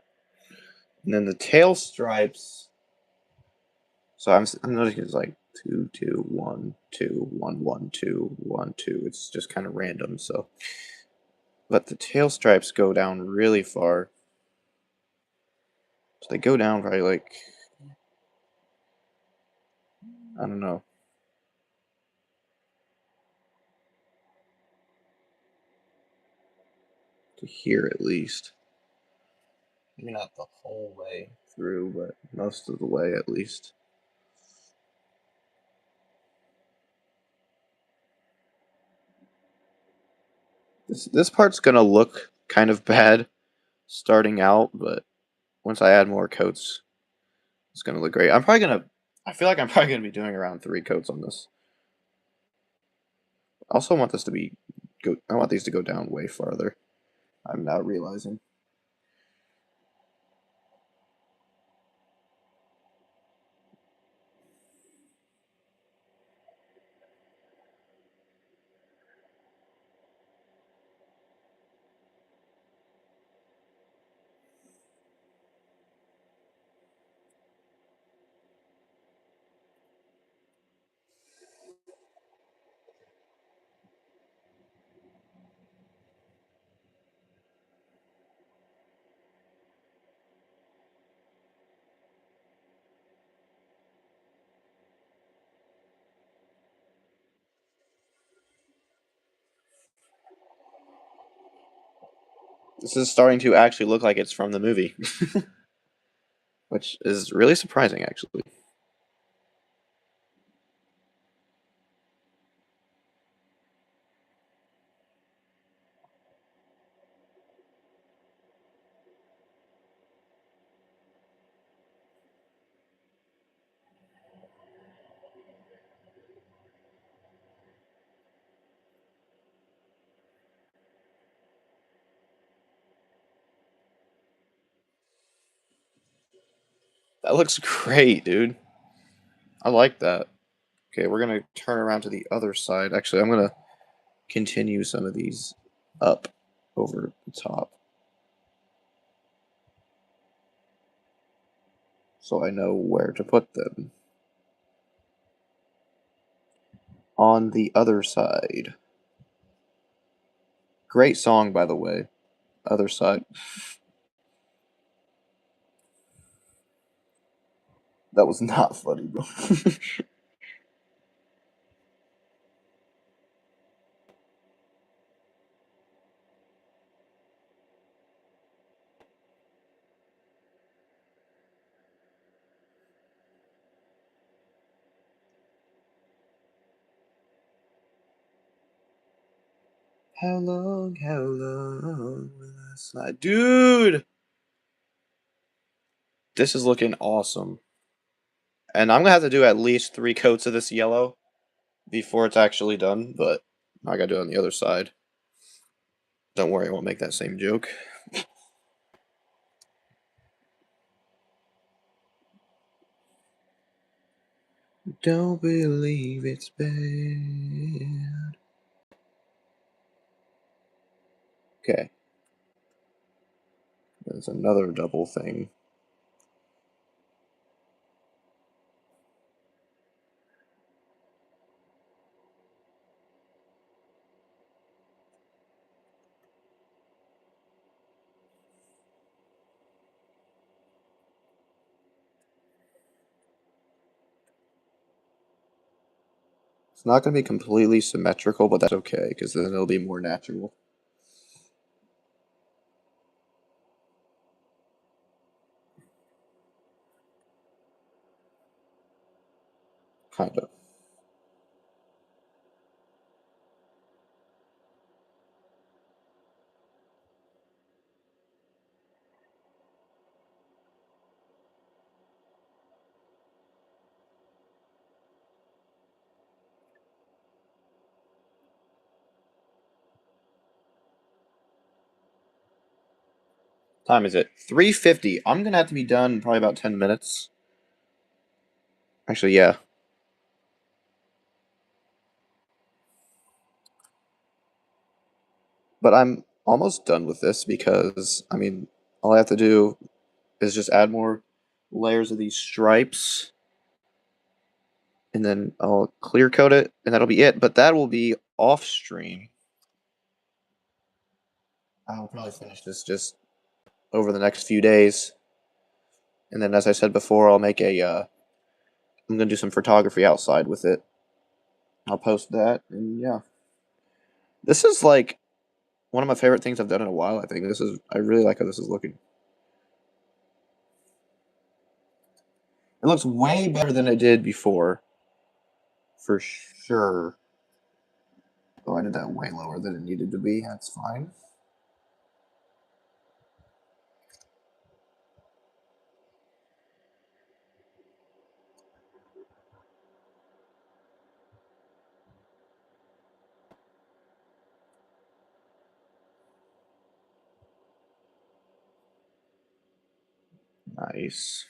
[SPEAKER 1] And then the tail stripes. So I'm noticing it's like 2, 2, 1, 2, 1, 1, 2, 1, 2. It's just kind of random. So, but the tail stripes go down really far. So they go down probably like, I don't know, to here at least. Maybe not the whole way through, but most of the way at least. This part's gonna look kind of bad starting out, but once I add more coats, it's gonna look great. I feel like I'm probably gonna be doing around 3 coats on this. I also want this to be I want these to go down way farther. I'm now realizing. This is starting to actually look like it's from the movie, which is really surprising, actually. That looks great, dude. I like that. Okay, we're gonna turn around to the other side. Actually, I'm gonna continue some of these up over the top so I know where to put them. On the other side. Great song, by the way. Other side. That was not funny, bro. How long will I slide? Dude! This is looking awesome. And I'm gonna have to do at least 3 coats of this yellow before it's actually done, but I gotta do it on the other side. Don't worry, I won't make that same joke. Don't believe it's bad. Okay. There's another double thing. It's not going to be completely symmetrical, but that's okay, because then it'll be more natural. Kind of. Time is it? 3:50. I'm going to have to be done in probably about 10 minutes. Actually, yeah. But almost done with this because, I mean, all I have to do is just add more layers of these stripes, and then I'll clear coat it, and that'll be it. But that will be off stream. I'll probably finish this just over the next few days. And then, as I said before, I'll make I'm gonna do some photography outside with it. I'll post that, and yeah. This is like one of my favorite things I've done in a while, I think. I really like how this is looking. It looks way better than it did before, for sure. Oh, I did that way lower than it needed to be. That's fine. Nice.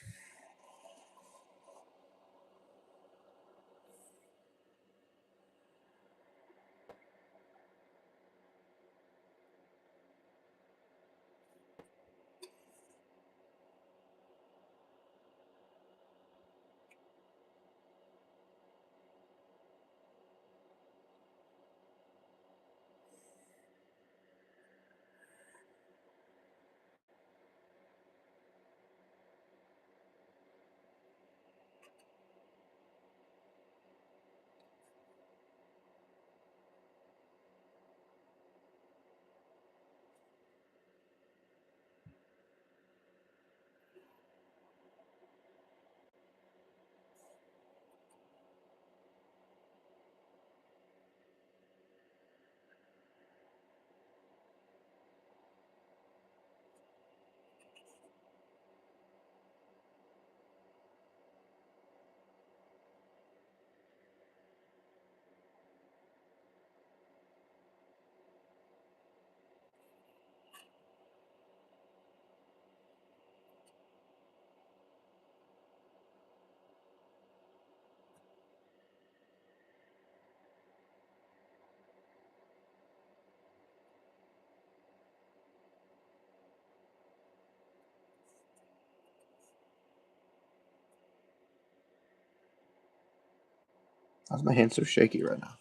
[SPEAKER 1] How's my hand so shaky right now?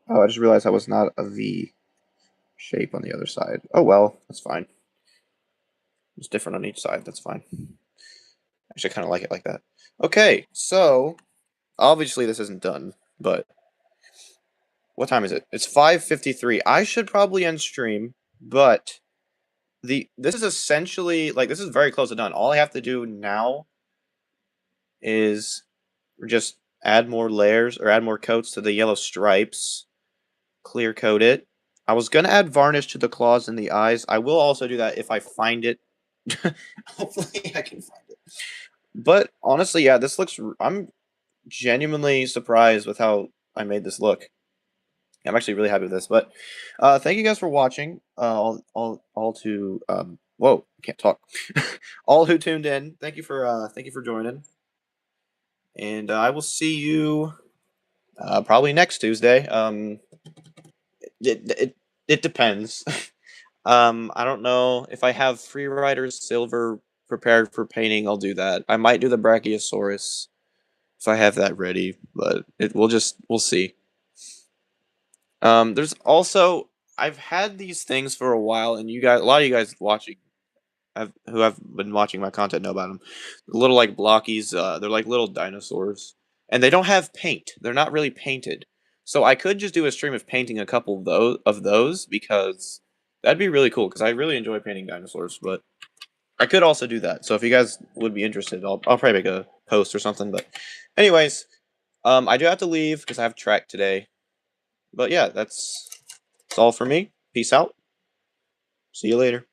[SPEAKER 1] Oh, I just realized I was not a V shape on the other side. Oh well, that's fine. It's different on each side. That's fine. Actually, I kind of like it like that. Okay, so obviously this isn't done, but what time is it? It's 5:53. I should probably end stream, but this is essentially like this is very close to done. All I have to do now is just add more layers or add more coats to the yellow stripes, clear coat it. I was gonna add varnish to the claws and the eyes. I will also do that if I find it. Hopefully, I can find it. But honestly, yeah, this looks. I'm genuinely surprised with how I made this look. I'm actually really happy with this. But thank you guys for watching. All to whoa, I can't talk. All who tuned in, thank you for joining, and I will see you probably next Tuesday. It it, it depends. I don't know if I have free riders silver prepared for painting. I'll do that. I might do the Brachiosaurus if I have that ready, but we'll see. There's also I've had these things for a while, and a lot of you guys watching, who have been watching my content know about them. Little like blockies, they're like little dinosaurs, and they don't have paint. They're not really painted. So I could just do a stream of painting a couple of those because that'd be really cool. Because I really enjoy painting dinosaurs, but I could also do that. So if you guys would be interested, I'll probably make a post or something. But anyways, I do have to leave because I have track today. But yeah, that's all for me. Peace out. See you later.